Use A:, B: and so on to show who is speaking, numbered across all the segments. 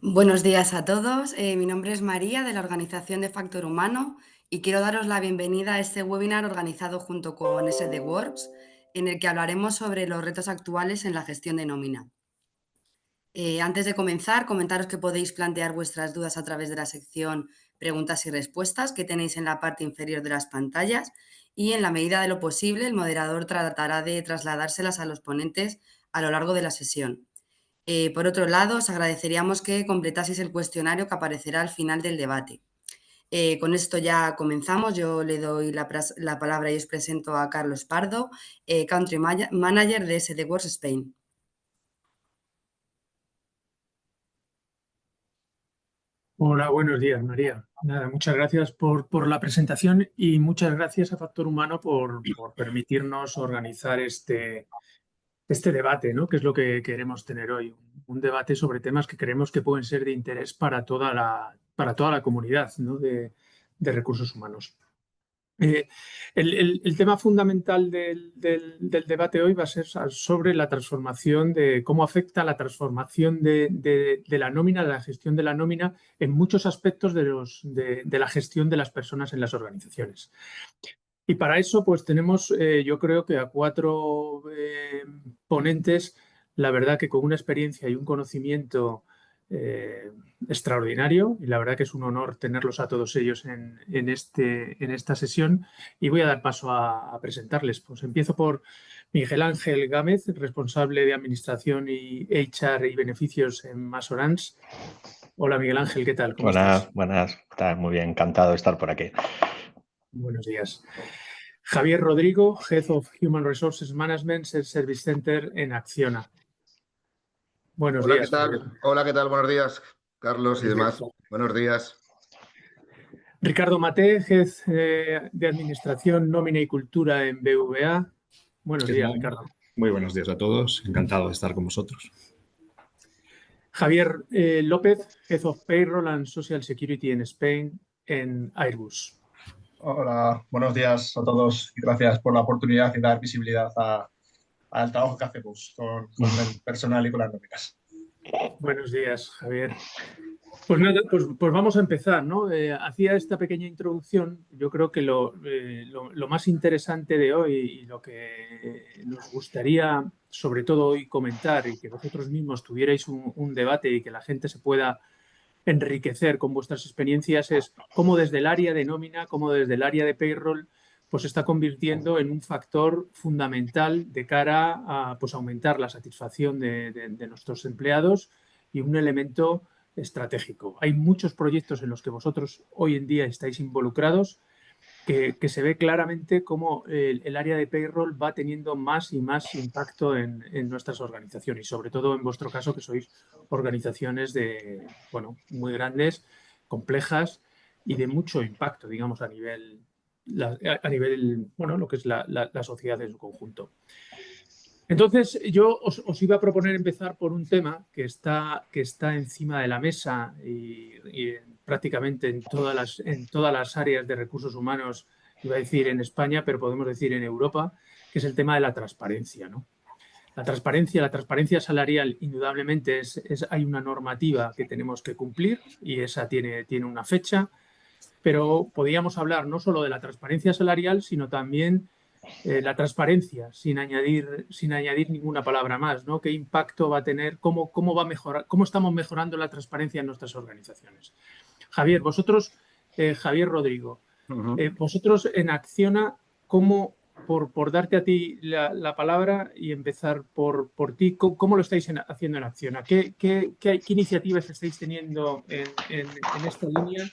A: Buenos días a todos. Mi nombre es María de la organización de Factor Humano y quiero daros la bienvenida a este webinar organizado junto con SD Works, en el que hablaremos sobre los retos actuales en la gestión de nómina. Antes de comenzar, comentaros que podéis plantear vuestras dudas a través de la sección preguntas y respuestas que tenéis en la parte inferior de las pantallas y, en la medida de lo posible, el moderador tratará de trasladárselas a los ponentes a lo largo de la sesión. Por otro lado, os agradeceríamos que completaseis el cuestionario que aparecerá al final del debate. Con esto ya comenzamos. Yo le doy la palabra y os presento a Carlos Pardo, Country Manager de SD Works Spain.
B: Hola, buenos días, María. Nada, muchas gracias por la presentación y muchas gracias a Factor Humano por permitirnos organizar este debate, ¿no? Que es lo que queremos tener hoy. Un debate sobre temas que creemos que pueden ser de interés para toda la comunidad, ¿no? de recursos humanos. El tema fundamental del debate hoy va a ser sobre la transformación de cómo afecta la transformación de la nómina, de la gestión de la nómina en muchos aspectos de la gestión de las personas en las organizaciones. Y para eso, pues tenemos, yo creo que a cuatro ponentes, la verdad que con una experiencia y un conocimiento extraordinario, y la verdad que es un honor tenerlos a todos ellos en esta sesión. Y voy a dar paso a presentarles. Pues empiezo por Miguel Ángel Gámez, responsable de Administración y HR y Beneficios en Masorans. Hola Miguel Ángel, ¿qué tal? ¿Cómo estás?
C: Buenas, está muy bien, encantado de estar por aquí.
B: Buenos días. Javier Rodrigo, Head of Human Resources Management, Service Center en Acciona. Buenos
D: Hola, ¿qué
B: días, Javier.
D: tal? Hola, ¿qué tal? Buenos días, Carlos y demás. Buenos días.
B: Ricardo Maté, Head de Administración, Nómina y Cultura en BVA. Buenos días, Ricardo.
E: Muy buenos días a todos, encantado de estar con vosotros.
B: Javier López, Head of Payroll and Social Security en Spain en Airbus.
F: Hola, buenos días a todos y gracias por la oportunidad y dar visibilidad al trabajo que hacemos con el personal y con las nóminas.
B: Buenos días, Javier. Pues nada, pues vamos a empezar, ¿no? Hacía esta pequeña introducción. Yo creo que lo más interesante de hoy y lo que nos gustaría, sobre todo hoy, comentar y que vosotros mismos tuvierais un debate y que la gente se pueda enriquecer con vuestras experiencias es cómo desde el área de nómina, cómo desde el área de payroll, pues se está convirtiendo en un factor fundamental de cara a pues, aumentar la satisfacción de nuestros empleados y un elemento estratégico. Hay muchos proyectos en los que vosotros hoy en día estáis involucrados que se ve claramente cómo el área de payroll va teniendo más y más impacto en nuestras organizaciones y sobre todo en vuestro caso que sois organizaciones muy grandes, complejas y de mucho impacto, digamos, a nivel lo que es la sociedad en su conjunto. Entonces, yo os iba a proponer empezar por un tema que está encima de la mesa y prácticamente en todas las áreas de recursos humanos, iba a decir en España, pero podemos decir en Europa, que es el tema de la transparencia, ¿no? La transparencia salarial, indudablemente, hay una normativa que tenemos que cumplir y esa tiene una fecha, pero podríamos hablar no solo de la transparencia salarial, sino también la transparencia, sin añadir ninguna palabra más, ¿no? ¿Qué impacto va a tener? ¿Cómo va a mejorar? ¿Cómo estamos mejorando la transparencia en nuestras organizaciones? Javier, Javier Rodrigo, vosotros en Acciona, por darte a ti la palabra y empezar por ti, ¿cómo lo estáis haciendo en Acciona? ¿Qué iniciativas estáis teniendo en esta línea?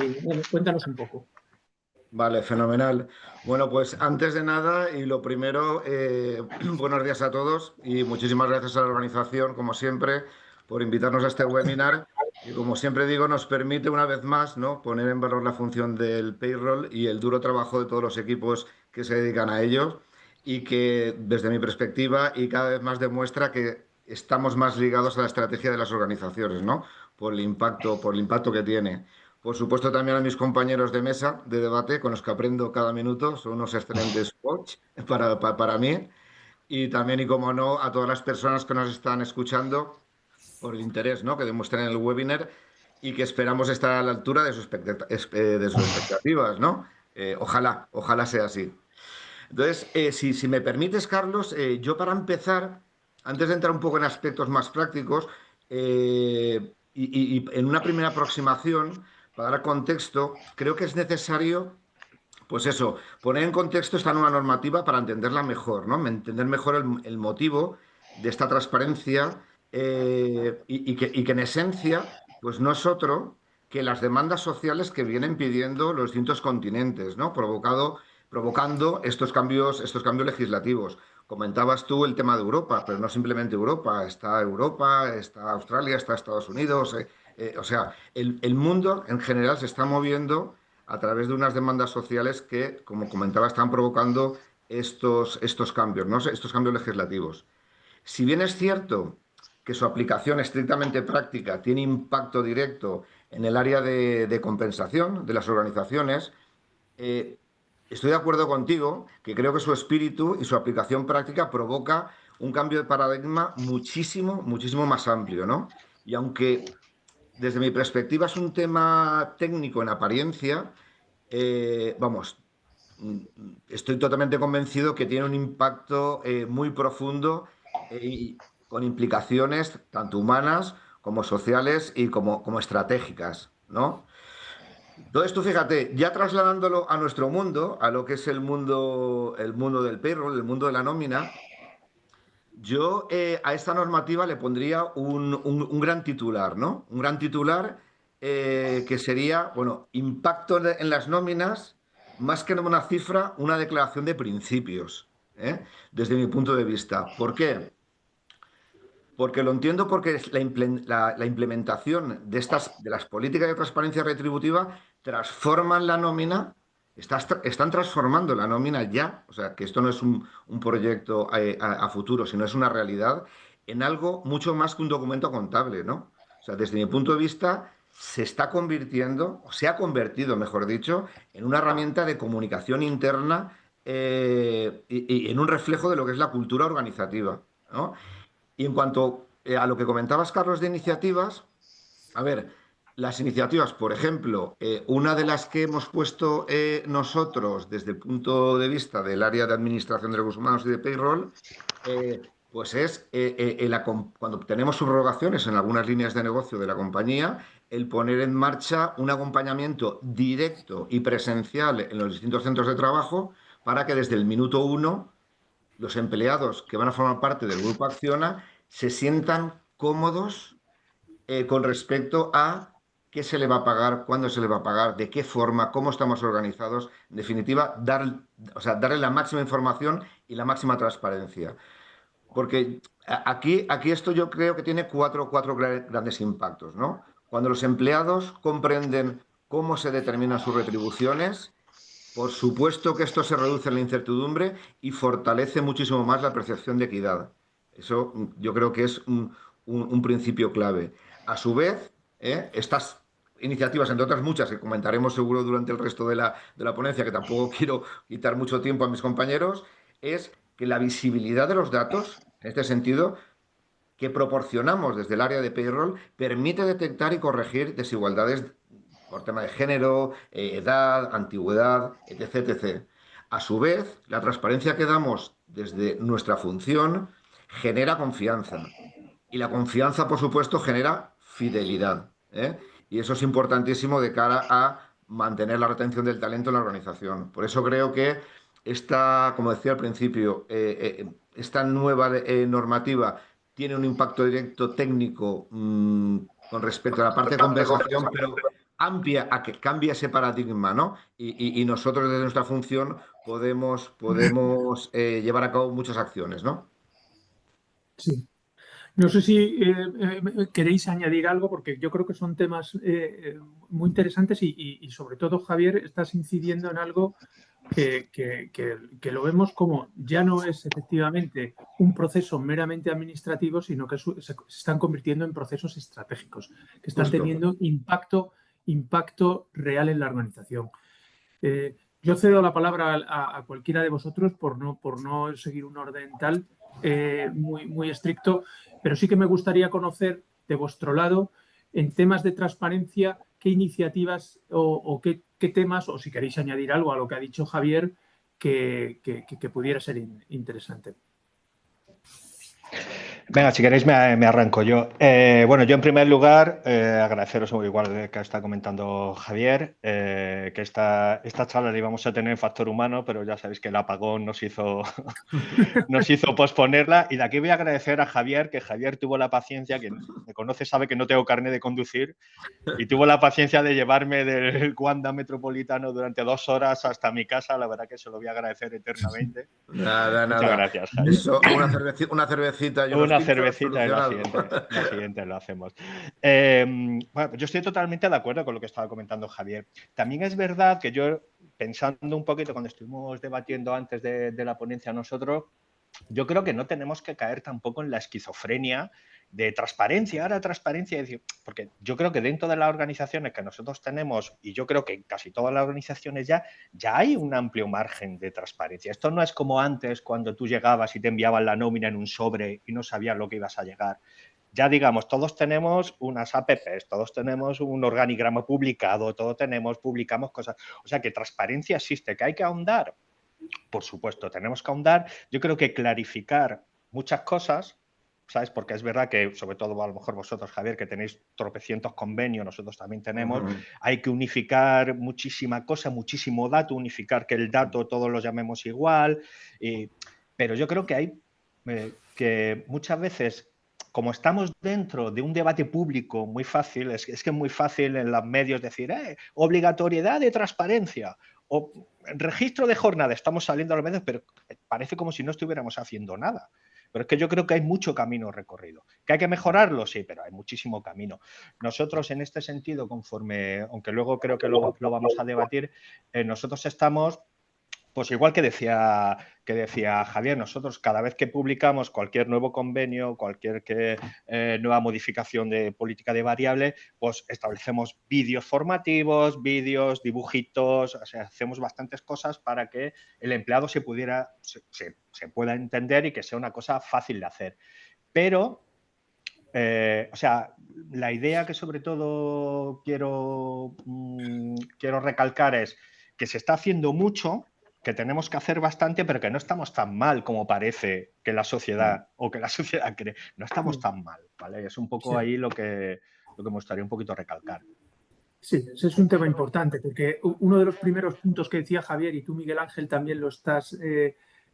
B: Y, bueno, cuéntanos un poco.
D: Vale, fenomenal. Bueno, pues antes de nada y lo primero, buenos días a todos y muchísimas gracias a la organización, como siempre, por invitarnos a este webinar. Y como siempre digo, nos permite una vez más, ¿no?, poner en valor la función del payroll y el duro trabajo de todos los equipos que se dedican a ello y que, desde mi perspectiva, y cada vez más demuestra que estamos más ligados a la estrategia de las organizaciones, ¿no?, por el impacto que tiene. Por supuesto, también a mis compañeros de mesa de debate, con los que aprendo cada minuto, son unos excelentes coach para mí. Y también, y como no, a todas las personas que nos están escuchando por el interés, ¿no?, que demuestran en el webinar y que esperamos estar a la altura de sus expectativas, ¿no? Ojalá sea así. Entonces, si me permites, Carlos, yo para empezar, antes de entrar un poco en aspectos más prácticos, y en una primera aproximación, para dar contexto, creo que es necesario, pues eso, poner en contexto esta nueva normativa para entenderla mejor, ¿no? Entender mejor el motivo de esta transparencia, y que en esencia, pues no es otro que las demandas sociales que vienen pidiendo los distintos continentes, ¿no? Provocando estos cambios legislativos. Comentabas tú el tema de Europa, pero no simplemente Europa, está Australia, está Estados Unidos, o sea, el mundo en general se está moviendo a través de unas demandas sociales que, como comentaba, están provocando estos cambios, ¿no?, estos cambios legislativos. Si bien es cierto que su aplicación estrictamente práctica tiene impacto directo en el área de compensación de las organizaciones, eh, estoy de acuerdo contigo que creo que su espíritu y su aplicación práctica provoca un cambio de paradigma muchísimo, muchísimo más amplio, ¿no? Y aunque desde mi perspectiva es un tema técnico en apariencia, vamos, estoy totalmente convencido que tiene un impacto muy profundo, y con implicaciones tanto humanas como sociales y como estratégicas, ¿no? Entonces, tú fíjate, ya trasladándolo a nuestro mundo, a lo que es el mundo del payroll, el mundo de la nómina, yo a esta normativa le pondría un gran titular, ¿no? Un gran titular, que sería, bueno, impacto en las nóminas, más que una cifra, una declaración de principios, ¿eh? Desde mi punto de vista. ¿Por qué? Porque lo entiendo, porque es la implementación de las políticas de transparencia retributiva transforman la nómina, están transformando la nómina ya, o sea, que esto no es un proyecto a futuro, sino es una realidad, en algo mucho más que un documento contable, ¿no? O sea, desde mi punto de vista, se está convirtiendo, o se ha convertido, mejor dicho, en una herramienta de comunicación interna, y en un reflejo de lo que es la cultura organizativa, ¿no? Y en cuanto a lo que comentabas, Carlos, de iniciativas, a ver, las iniciativas, por ejemplo, una de las que hemos puesto nosotros desde el punto de vista del área de administración de recursos humanos y de payroll, pues es cuando tenemos subrogaciones en algunas líneas de negocio de la compañía, el poner en marcha un acompañamiento directo y presencial en los distintos centros de trabajo para que desde el minuto uno los empleados que van a formar parte del Grupo Acciona se sientan cómodos, con respecto a qué se le va a pagar, cuándo se le va a pagar, de qué forma, cómo estamos organizados. En definitiva, darle la máxima información y la máxima transparencia. Porque aquí esto yo creo que tiene cuatro grandes impactos, ¿no? Cuando los empleados comprenden cómo se determinan sus retribuciones, por supuesto que esto se reduce en la incertidumbre y fortalece muchísimo más la percepción de equidad. Eso yo creo que es un principio clave. A su vez, estas iniciativas, entre otras muchas que comentaremos seguro durante el resto de la ponencia, que tampoco quiero quitar mucho tiempo a mis compañeros, es que la visibilidad de los datos, en este sentido, que proporcionamos desde el área de payroll, permite detectar y corregir desigualdades por tema de género, edad, antigüedad, etc., etc. A su vez, la transparencia que damos desde nuestra función genera confianza. Y la confianza, por supuesto, genera fidelidad, ¿eh? Y eso es importantísimo de cara a mantener la retención del talento en la organización. Por eso creo que como decía al principio, esta nueva normativa tiene un impacto directo técnico, con respecto a la parte de compensación, pero a que cambie ese paradigma, ¿no? Y nosotros desde nuestra función podemos llevar a cabo muchas acciones, ¿no?
B: Sí. No sé si queréis añadir algo, porque yo creo que son temas muy interesantes y sobre todo, Javier, estás incidiendo en algo que lo vemos como ya no es efectivamente un proceso meramente administrativo, sino que se están convirtiendo en procesos estratégicos, que están
D: Justo.
B: teniendo impacto real en la organización. Yo cedo la palabra a cualquiera de vosotros por no seguir un orden tal muy estricto, pero sí que me gustaría conocer de vuestro lado en temas de transparencia, qué iniciativas o qué temas, o si queréis añadir algo a lo que ha dicho Javier, que pudiera ser interesante.
C: Venga, si queréis me arranco yo. Bueno, yo en primer lugar agradeceros, igual que está comentando Javier, que esta charla la íbamos a tener en Factor Humano, pero ya sabéis que el apagón nos hizo posponerla. Y de aquí voy a agradecer a Javier, que Javier tuvo la paciencia, quien me conoce sabe que no tengo carnet de conducir, y tuvo la paciencia de llevarme del Wanda Metropolitano durante 2 horas hasta mi casa. La verdad que se lo voy a agradecer eternamente.
D: Nada.
C: Muchas gracias, Javier.
D: Eso, una cervecita y unos
C: una
D: pinchos,
C: cervecita en
D: solucionado.
C: la siguiente lo hacemos. Bueno, yo estoy totalmente de acuerdo con lo que estaba comentando Javier. También es verdad que yo, pensando un poquito cuando estuvimos debatiendo antes de la ponencia nosotros, yo creo que no tenemos que caer tampoco en la esquizofrenia de transparencia, ahora transparencia, decir, porque yo creo que dentro de las organizaciones que nosotros tenemos, y yo creo que en casi todas las organizaciones ya hay un amplio margen de transparencia. Esto no es como antes, cuando tú llegabas y te enviaban la nómina en un sobre y no sabías lo que ibas a llegar. Ya digamos, todos tenemos unas APPs, todos tenemos un organigrama publicado, publicamos cosas. O sea que transparencia existe, que hay que ahondar. Por supuesto, tenemos que ahondar. Yo creo que clarificar muchas cosas, ¿sabes? Porque es verdad que, sobre todo a lo mejor vosotros, Javier, que tenéis tropecientos convenios, nosotros también tenemos, hay que unificar muchísima cosa, muchísimo dato, unificar que el dato todos lo llamemos igual. Pero yo creo que hay que muchas veces, como estamos dentro de un debate público muy fácil, es que es muy fácil en los medios decir obligatoriedad de transparencia o registro de jornada, estamos saliendo a los medios, pero parece como si no estuviéramos haciendo nada. Pero es que yo creo que hay mucho camino recorrido. ¿Que hay que mejorarlo? Sí, pero hay muchísimo camino. Nosotros en este sentido, conforme, aunque luego creo que lo vamos a debatir, nosotros estamos... Pues igual que decía Javier, nosotros cada vez que publicamos cualquier nuevo convenio, cualquier nueva modificación de política de variable, pues establecemos vídeos formativos, vídeos, dibujitos, o sea, hacemos bastantes cosas para que el empleado se pueda entender y que sea una cosa fácil de hacer. Pero, o sea, la idea que sobre todo quiero recalcar es que se está haciendo mucho, que tenemos que hacer bastante, pero que no estamos tan mal como parece que la sociedad o que la sociedad cree. No estamos tan mal, ¿vale? Es un poco ahí lo que me gustaría un poquito recalcar.
B: Sí, ese es un tema importante, porque uno de los primeros puntos que decía Javier, y tú, Miguel Ángel, también lo estás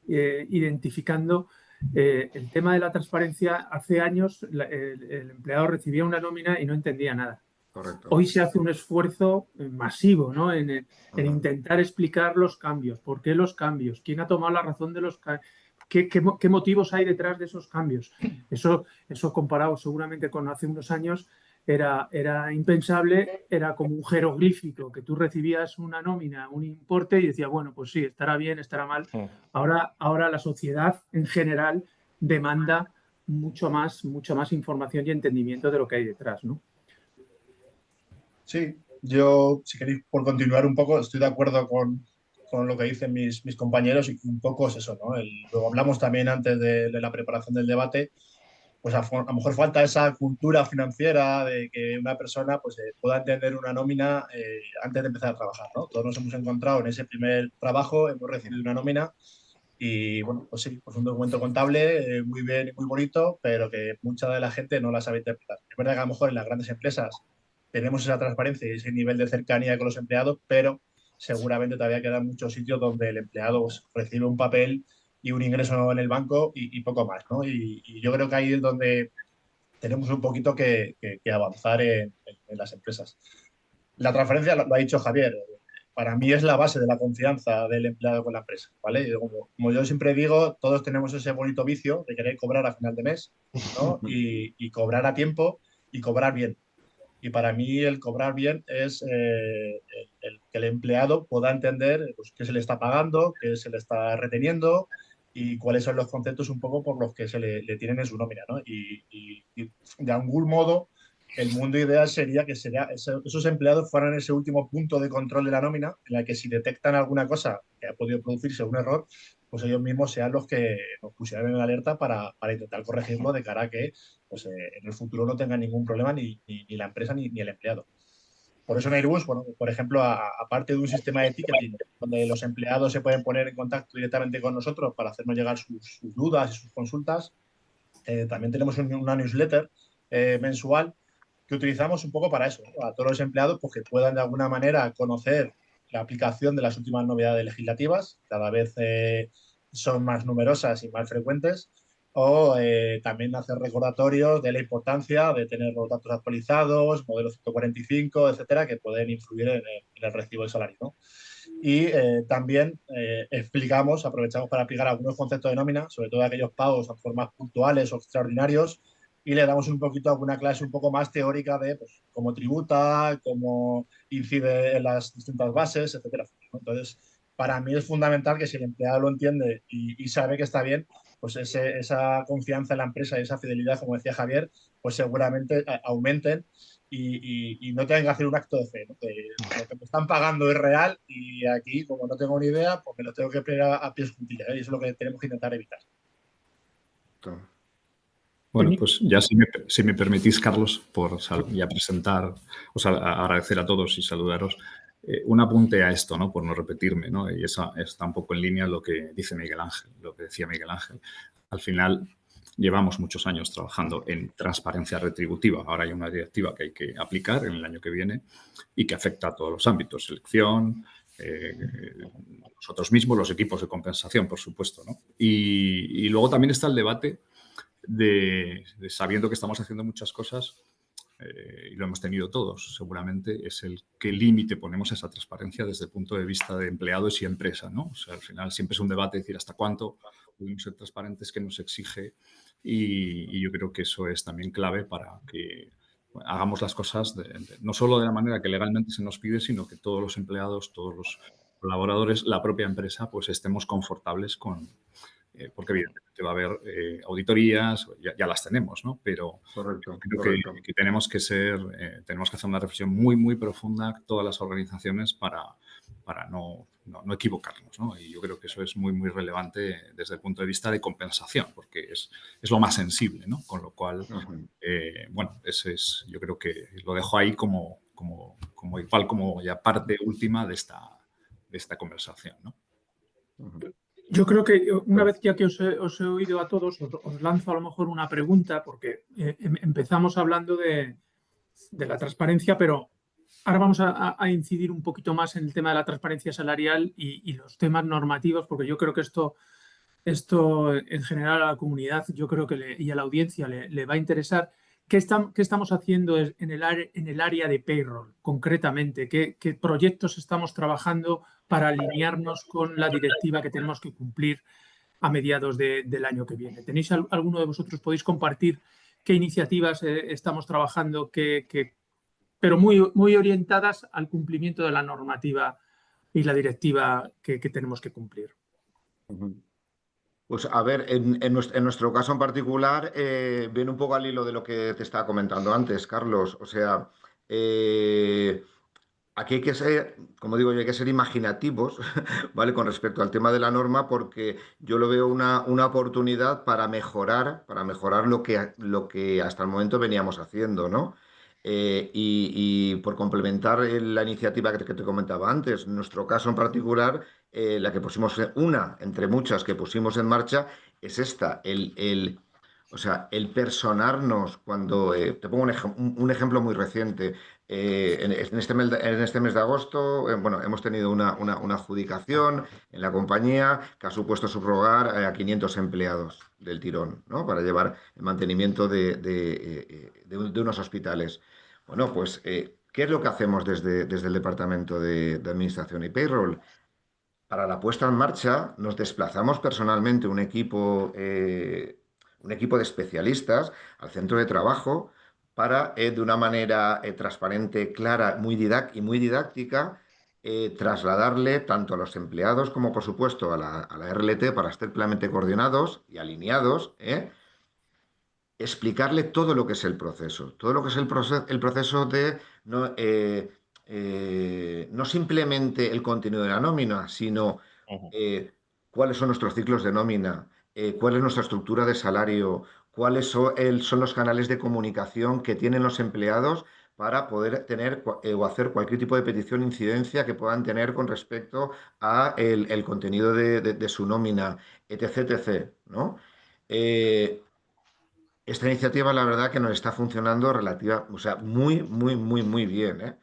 B: identificando, el tema de la transparencia. Hace años el empleado recibía una nómina y no entendía nada.
D: Correcto.
B: Hoy se hace un esfuerzo masivo, ¿no? en intentar explicar los cambios, por qué los cambios, quién ha tomado la razón de los cambios, qué motivos hay detrás de esos cambios. Eso comparado seguramente con hace unos años era impensable, era como un jeroglífico, que tú recibías una nómina, un importe y decías, bueno, pues sí, estará bien, estará mal. Ahora la sociedad en general demanda mucho más información y entendimiento de lo que hay detrás, ¿no?
F: Sí, yo, si queréis, por continuar un poco, estoy de acuerdo con lo que dicen mis compañeros y un poco es eso, ¿no? Luego hablamos también antes de la preparación del debate, pues a lo mejor falta esa cultura financiera de que una persona pues, pueda entender una nómina antes de empezar a trabajar, ¿no? Todos nos hemos encontrado en ese primer trabajo, hemos recibido una nómina y, bueno, pues sí, pues un documento contable muy bien y muy bonito, pero que mucha de la gente no la sabe interpretar. Es verdad que a lo mejor en las grandes empresas tenemos esa transparencia y ese nivel de cercanía con los empleados, pero seguramente todavía quedan muchos sitios donde el empleado pues, recibe un papel y un ingreso en el banco y poco más, ¿no? Y yo creo que ahí es donde tenemos un poquito que avanzar en las empresas. La transparencia, lo ha dicho Javier, para mí es la base de la confianza del empleado con la empresa, ¿vale? Como yo siempre digo, todos tenemos ese bonito vicio de querer cobrar a final de mes, ¿no? Y cobrar a tiempo y cobrar bien. Y para mí el cobrar bien es que el empleado pueda entender pues, qué se le está pagando, qué se le está reteniendo y cuáles son los conceptos un poco por los que se le tienen en su nómina, ¿no? Y de algún modo el mundo ideal sería que esos empleados fueran ese último punto de control de la nómina en la que si detectan alguna cosa que ha podido producirse un error, pues ellos mismos sean los que nos pusieran en alerta para intentar corregirlo de cara a que pues, en el futuro no tengan ningún problema ni la empresa ni el empleado. Por eso en Airbus, bueno, por ejemplo, aparte de un sistema de ticketing donde los empleados se pueden poner en contacto directamente con nosotros para hacernos llegar sus dudas y sus consultas, también tenemos una newsletter mensual que utilizamos un poco para eso, ¿no? A todos los empleados pues, que puedan de alguna manera conocer la aplicación de las últimas novedades legislativas, cada vez son más numerosas y más frecuentes, o también hacer recordatorios de la importancia de tener los datos actualizados, modelo 145, etcétera, que pueden influir en el recibo del salario, ¿no? Y también aprovechamos para aplicar algunos conceptos de nómina, sobre todo aquellos pagos a formas puntuales o extraordinarios, y le damos un poquito alguna clase un poco más teórica de pues, cómo tributa, cómo incide en las distintas bases, etcétera, etcétera, ¿no? Entonces, para mí es fundamental que si el empleado lo entiende y sabe que está bien, pues esa confianza en la empresa y esa fidelidad, como decía Javier, pues seguramente aumenten y no tengan que hacer un acto de fe, ¿no? Que lo que me están pagando es real y aquí, como no tengo ni idea, pues me lo tengo que pegar a pies juntillas, ¿eh? Y eso es lo que tenemos que intentar evitar.
E: Bueno, pues ya si me permitís, Carlos, por ya presentar, o sea, agradecer a todos y saludaros. Un apunte a esto, ¿no? Por no repetirme, ¿no? Y esa está un poco en línea lo que dice Miguel Ángel, lo que decía Miguel Ángel. Al final, llevamos muchos años trabajando en transparencia retributiva. Ahora hay una directiva que hay que aplicar en el año que viene y que afecta a todos los ámbitos, selección, nosotros mismos, los equipos de compensación, por supuesto, ¿no? Y luego también está el debate de sabiendo que estamos haciendo muchas cosas, y lo hemos tenido todos, seguramente, es el qué límite ponemos a esa transparencia desde el punto de vista de empleados y empresa, ¿no? O sea, al final siempre es un debate decir hasta cuánto podemos ser transparentes, qué nos exige, y yo creo que eso es también clave para que hagamos las cosas no solo de la manera que legalmente se nos pide, sino que todos los empleados, todos los colaboradores, la propia empresa, pues estemos confortables con, porque evidentemente va a haber auditorías, ya las tenemos, ¿no? Pero
D: Correcto,
E: creo
D: correcto.
E: que tenemos que tenemos que hacer una reflexión muy, muy profunda todas las organizaciones para no equivocarnos, ¿no? Y yo creo que eso es muy, muy relevante desde el punto de vista de compensación, porque es lo más sensible, ¿no? Con lo cual, bueno, ese es, yo creo que lo dejo ahí como igual como ya parte última de esta conversación, ¿no?
B: Yo creo que una vez ya que os he oído a todos, os lanzo a lo mejor una pregunta, porque empezamos hablando de la transparencia, pero ahora vamos a incidir un poquito más en el tema de la transparencia salarial y los temas normativos, porque yo creo que esto en general a la comunidad, yo creo que y a la audiencia le va a interesar. ¿Qué estamos haciendo en el área de payroll concretamente? ¿Qué proyectos estamos trabajando para alinearnos con la directiva que tenemos que cumplir a mediados del año que viene? ¿Tenéis alguno de vosotros, podéis compartir qué iniciativas estamos trabajando, pero muy, muy orientadas al cumplimiento de la normativa y la directiva que tenemos que cumplir?
D: Pues a ver, en nuestro caso en particular, viene un poco al hilo de lo que te estaba comentando antes, Carlos. O sea, aquí hay que ser, como digo yo, hay que ser imaginativos, ¿vale? Con respecto al tema de la norma, porque yo lo veo una oportunidad para mejorar lo que hasta el momento veníamos haciendo, ¿no? Y por complementar la iniciativa que te comentaba antes, en nuestro caso en particular, la que pusimos, una entre muchas que pusimos en marcha, es esta, o sea, el personarnos cuando, te pongo un ejemplo muy reciente. En este mes de agosto, bueno, hemos tenido una adjudicación en la compañía que ha supuesto subrogar a 500 empleados del tirón, ¿no? Para llevar el mantenimiento de unos hospitales. Bueno, pues, ¿qué es lo que hacemos desde el Departamento de Administración y Payroll? Para la puesta en marcha nos desplazamos personalmente un equipo de especialistas al centro de trabajo para, de una manera transparente, clara, muy didáctica, trasladarle tanto a los empleados como, por supuesto, a la RLT para estar plenamente coordinados y alineados, explicarle todo lo que es el proceso, todo lo que es el proceso de no simplemente el contenido de la nómina, sino cuáles son nuestros ciclos de nómina, cuál es nuestra estructura de salario, cuáles son los canales de comunicación que tienen los empleados para poder tener o hacer cualquier tipo de petición, incidencia que puedan tener con respecto a el contenido de su nómina, etc., etc., ¿no? Esta iniciativa, la verdad, que nos está funcionando o sea, muy, muy, muy, muy bien, ¿eh?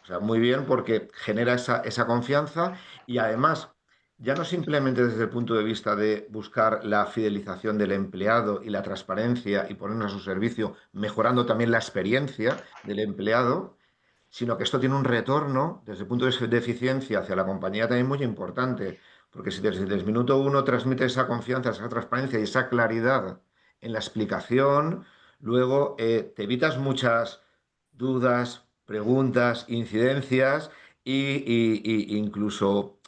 D: O sea, muy bien porque genera esa confianza y además, ya no simplemente desde el punto de vista de buscar la fidelización del empleado y la transparencia y ponernos a su servicio, mejorando también la experiencia del empleado, sino que esto tiene un retorno desde el punto de vista de eficiencia hacia la compañía también muy importante, porque si desde el minuto uno transmite esa confianza, esa transparencia y esa claridad en la explicación, luego te evitas muchas dudas, preguntas, incidencias y incluso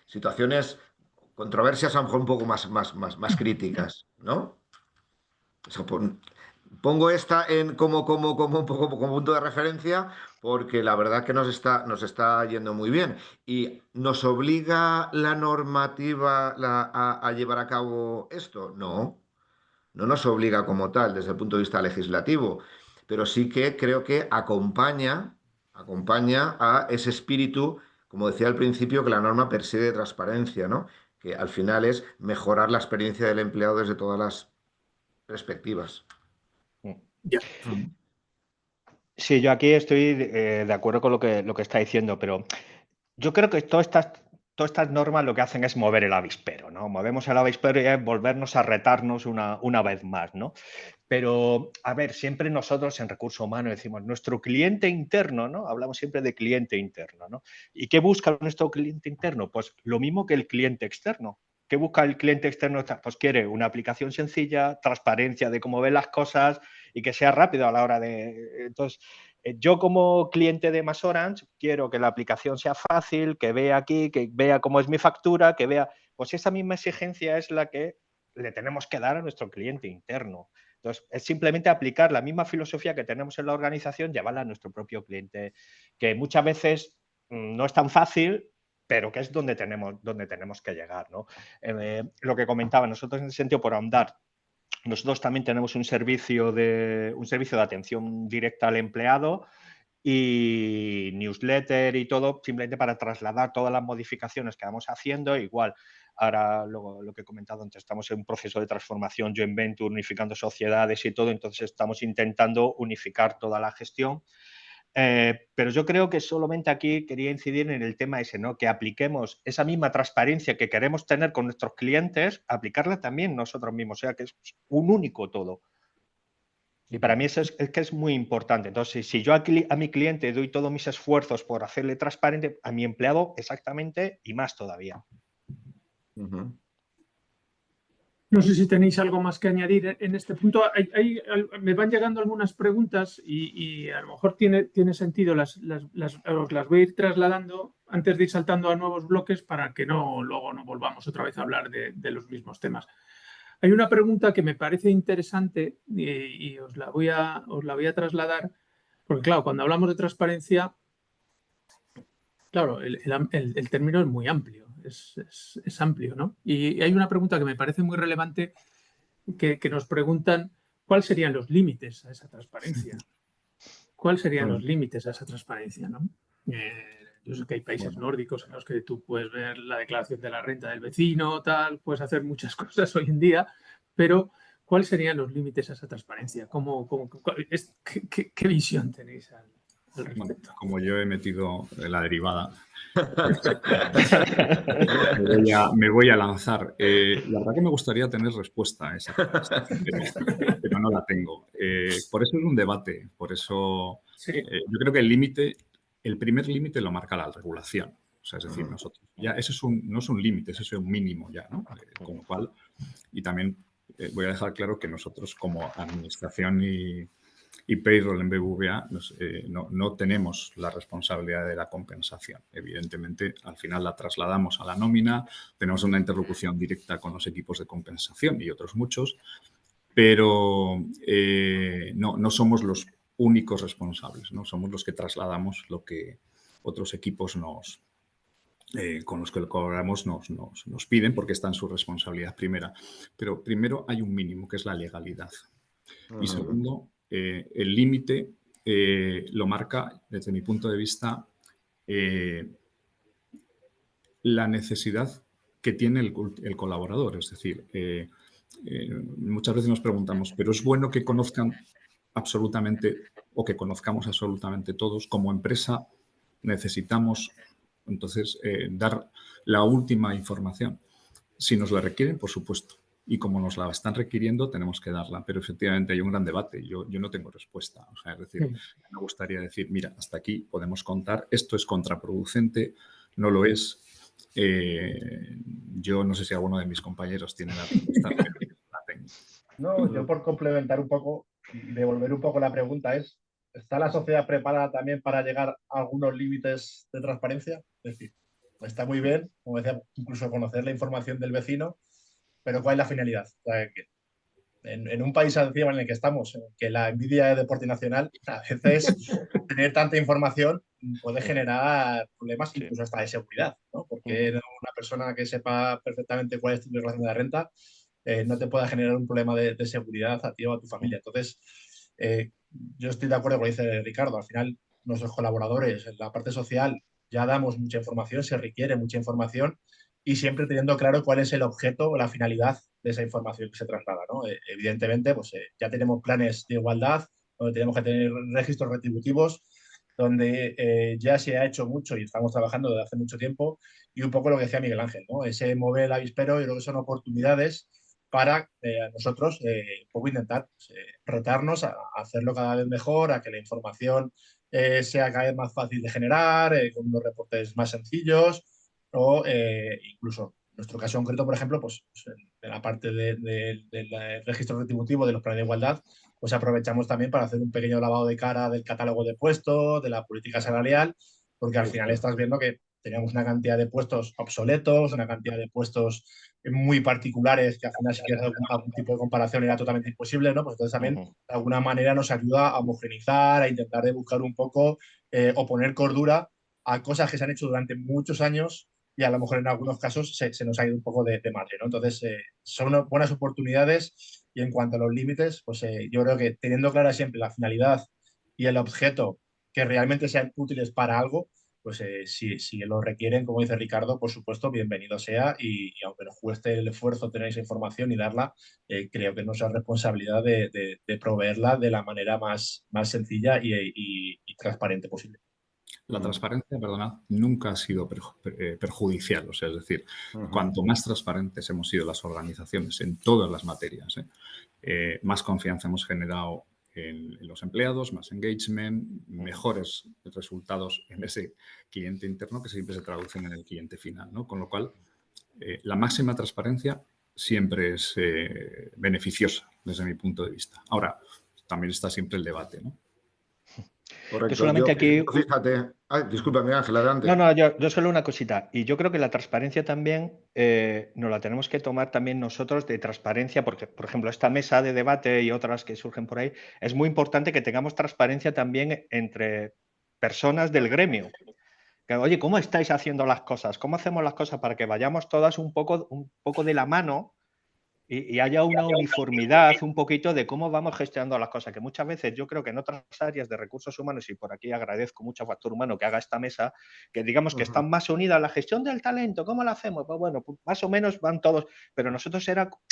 D: situaciones, controversias a lo mejor un poco más críticas, ¿no? O sea, pongo esta como un poco como punto de referencia porque la verdad que nos está yendo muy bien. ¿Y nos obliga la normativa a llevar a cabo esto? No, no nos obliga como tal desde el punto de vista legislativo, pero sí que creo que acompaña a ese espíritu, como decía al principio, que la norma persigue de transparencia, ¿no? Que al final es mejorar la experiencia del empleado desde todas las perspectivas.
B: Ya.
C: Sí, yo aquí estoy de acuerdo con lo que está diciendo, pero yo creo que todas estas normas lo que hacen es mover el avispero, ¿no? Movemos el avispero y es volvernos a retarnos una vez más, ¿no? Pero, a ver, siempre nosotros en recursos humanos decimos nuestro cliente interno, ¿no? Hablamos siempre de cliente interno, ¿no? ¿Y qué busca nuestro cliente interno? Pues lo mismo que el cliente externo. ¿Qué busca el cliente externo? Pues quiere una aplicación sencilla, transparencia de cómo ven las cosas y que sea rápido a la hora de... Entonces, yo como cliente de MasOrange quiero que la aplicación sea fácil, que vea aquí, que vea cómo es mi factura, que vea... Pues esa misma exigencia es la que le tenemos que dar a nuestro cliente interno. Entonces, es simplemente aplicar la misma filosofía que tenemos en la organización, llevarla a nuestro propio cliente, que muchas veces no es tan fácil, pero que es donde tenemos que llegar, ¿no? Lo que comentaba, nosotros en ese sentido, por ahondar, nosotros también tenemos un servicio de atención directa al empleado y newsletter y todo, simplemente para trasladar todas las modificaciones que vamos haciendo. Igual, ahora lo que he comentado antes, estamos en un proceso de transformación, joint venture, unificando sociedades y todo, entonces estamos intentando unificar toda la gestión. Pero yo creo que solamente aquí quería incidir en el tema ese, ¿no? Que apliquemos esa misma transparencia que queremos tener con nuestros clientes, aplicarla también nosotros mismos, o sea, que es un único todo. Y para mí eso es que es muy importante. Entonces, si yo a mi cliente doy todos mis esfuerzos por hacerle transparente, a mi empleado exactamente y más todavía.
D: Uh-huh.
B: No sé si tenéis algo más que añadir en este punto. Me van llegando algunas preguntas y a lo mejor tiene sentido, os las voy a ir trasladando antes de ir saltando a nuevos bloques para que luego no volvamos otra vez a hablar de los mismos temas. Hay una pregunta que me parece interesante y os la voy a trasladar, porque claro, cuando hablamos de transparencia, claro, el término es muy amplio, es amplio, ¿no? Y hay una pregunta que me parece muy relevante que nos preguntan cuáles serían los límites a esa transparencia. ¿Cuáles serían los límites a esa transparencia, ¿no? Yo sé que hay países nórdicos en los que tú puedes ver la declaración de la renta del vecino, tal, puedes hacer muchas cosas hoy en día, pero ¿cuáles serían los límites a esa transparencia? ¿Qué visión tenéis al respecto?
E: Bueno, como yo he metido la derivada, me voy a lanzar. La verdad que me gustaría tener respuesta a esa pregunta, pero no la tengo. Por eso es un debate. Por eso yo creo que el primer límite lo marca la regulación. O sea, es decir, nosotros ya eso no es un límite, eso es un mínimo ya, ¿no? Con lo cual, y también voy a dejar claro que nosotros como administración y payroll en BBVA no tenemos la responsabilidad de la compensación. Evidentemente, al final la trasladamos a la nómina, tenemos una interlocución directa con los equipos de compensación y otros muchos, pero no somos los únicos responsables, ¿no? Somos los que trasladamos lo que otros equipos nos con los que cobramos nos piden porque está en su responsabilidad primera. Pero primero hay un mínimo, que es la legalidad. Y segundo, el límite lo marca, desde mi punto de vista, la necesidad que tiene el colaborador. Es decir, muchas veces nos preguntamos, ¿pero es bueno que conozcan absolutamente o que conozcamos absolutamente todos? Como empresa necesitamos entonces dar la última información. Si nos la requieren, por supuesto. Y como nos la están requiriendo, tenemos que darla. Pero efectivamente hay un gran debate. Yo no tengo respuesta. O sea, es decir, me gustaría decir, mira, hasta aquí podemos contar. Esto es contraproducente, no lo es. Yo no sé si alguno de mis compañeros tiene la respuesta. Pero la tengo.
F: No, yo por complementar un poco y devolver un poco la pregunta es, ¿está la sociedad preparada también para llegar a algunos límites de transparencia? Es decir, está muy bien, como decía, incluso conocer la información del vecino, pero ¿cuál es la finalidad? O sea, que en un país encima en el que estamos, en el que la envidia es deporte nacional, a veces tener tanta información puede generar problemas incluso hasta de seguridad, ¿no? Porque una persona que sepa perfectamente cuál es tu declaración de la renta no te pueda generar un problema de seguridad a ti o a tu familia. Entonces, yo estoy de acuerdo con lo que dice Ricardo. Al final, nuestros colaboradores en la parte social ya damos mucha información, se requiere mucha información y siempre teniendo claro cuál es el objeto o la finalidad de esa información que se traslada, ¿no? Evidentemente, pues ya tenemos planes de igualdad, donde tenemos que tener registros retributivos, donde ya se ha hecho mucho y estamos trabajando desde hace mucho tiempo, y un poco lo que decía Miguel Ángel, ¿no? Ese mover el avispero, yo creo que son oportunidades para nosotros un poco intentar pues, retarnos a hacerlo cada vez mejor, a que la información sea cada vez más fácil de generar, con unos reportes más sencillos, o incluso en nuestro caso concreto, por ejemplo, pues en la parte del registro retributivo de los planes de igualdad, pues aprovechamos también para hacer un pequeño lavado de cara del catálogo de puestos, de la política salarial, porque al final estás viendo que teníamos una cantidad de puestos obsoletos, una cantidad de puestos muy particulares que al final si quieres algún tipo de comparación era totalmente imposible, ¿no? Pues entonces también de alguna manera nos ayuda a homogenizar, a intentar de buscar un poco o poner cordura a cosas que se han hecho durante muchos años y a lo mejor en algunos casos se nos ha ido un poco de madre, ¿no? Entonces son buenas oportunidades y en cuanto a los límites, pues yo creo que teniendo clara siempre la finalidad y el objeto que realmente sean útiles para algo, pues si lo requieren, como dice Ricardo, por supuesto, bienvenido sea y aunque nos cueste el esfuerzo tener esa información y darla, creo que es nuestra responsabilidad de proveerla de la manera más sencilla y transparente posible.
E: La transparencia, perdona, nunca ha sido perjudicial. O sea, es decir, cuanto más transparentes hemos sido las organizaciones en todas las materias, más confianza hemos generado en los empleados, más engagement, mejores resultados en ese cliente interno que siempre se traducen en el cliente final, ¿no? Con lo cual, la máxima transparencia siempre es beneficiosa desde mi punto de vista. Ahora, también está siempre el debate, ¿no?
D: Correcto.
C: Yo solamente aquí...
D: Fíjate. Ay, discúlpame, Ángel, adelante.
C: No, yo solo una cosita. Y yo creo que la transparencia también nos la tenemos que tomar también nosotros de transparencia, porque, por ejemplo, esta mesa de debate y otras que surgen por ahí, es muy importante que tengamos transparencia también entre personas del gremio. Que, oye, ¿cómo estáis haciendo las cosas? ¿Cómo hacemos las cosas para que vayamos todas un poco de la mano y haya una uniformidad un poquito de cómo vamos gestionando las cosas? Que muchas veces yo creo que en otras áreas de recursos humanos, y por aquí agradezco mucho a Factor Humano que haga esta mesa, que digamos que están más unidas. La gestión del talento, ¿cómo la hacemos? Pues bueno, pues más o menos van todos, pero nosotros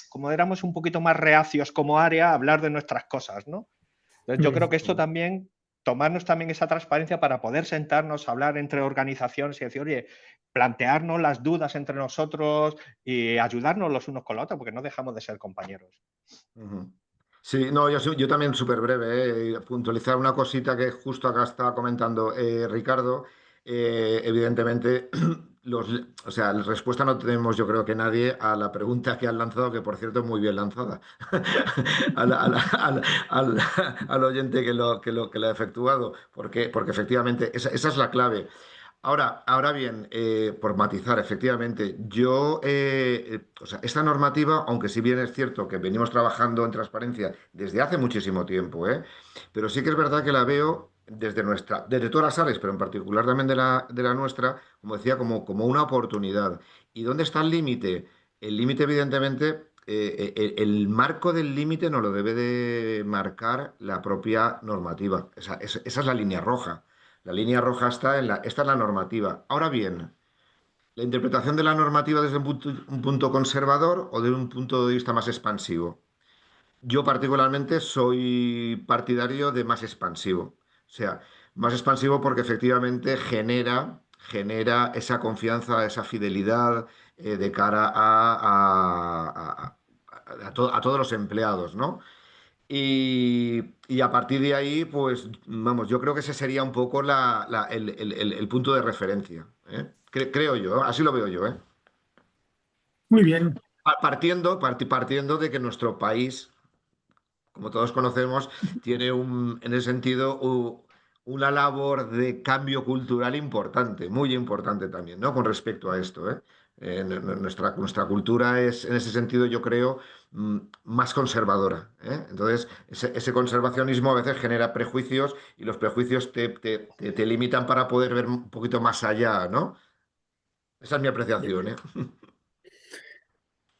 C: como éramos un poquito más reacios como área a hablar de nuestras cosas, ¿no? Entonces yo creo que esto también, tomarnos también esa transparencia para poder sentarnos, hablar entre organizaciones y decir, oye, plantearnos las dudas entre nosotros y ayudarnos los unos con los otros, porque no dejamos de ser compañeros.
D: Sí, no, yo también súper breve, puntualizar una cosita que justo acá estaba comentando Ricardo. Evidentemente, o sea, la respuesta no tenemos, yo creo que nadie, a la pregunta que han lanzado, que por cierto es muy bien lanzada, al oyente que lo ha efectuado, porque efectivamente esa es la clave. Ahora bien, por matizar, efectivamente, o sea, esta normativa, aunque si bien es cierto que venimos trabajando en transparencia desde hace muchísimo tiempo, pero sí que es verdad que la veo desde todas las áreas, pero en particular también de la nuestra, como decía, como una oportunidad. ¿Y dónde está el límite? El límite, evidentemente, el marco del límite nos lo debe de marcar la propia normativa. Esa es la línea roja. La línea roja esta es la normativa. Ahora bien, la interpretación de la normativa desde un punto conservador o desde un punto de vista más expansivo. Yo particularmente soy partidario de más expansivo. O sea, más expansivo porque efectivamente genera esa confianza, esa fidelidad de cara a todos los empleados, ¿no? Y a partir de ahí, pues vamos, yo creo que ese sería un poco el punto de referencia, ¿eh? Creo yo, así lo veo yo, ¿eh?
B: Muy bien.
D: Partiendo de que nuestro país, como todos conocemos, tiene en ese sentido una labor de cambio cultural importante, muy importante también, ¿no? Con respecto a esto, ¿eh? Nuestra cultura es, en ese sentido, yo creo, más conservadora, ¿eh? Entonces, ese conservacionismo a veces genera prejuicios y los prejuicios te limitan para poder ver un poquito más allá, ¿no? Esa es mi apreciación, ¿eh?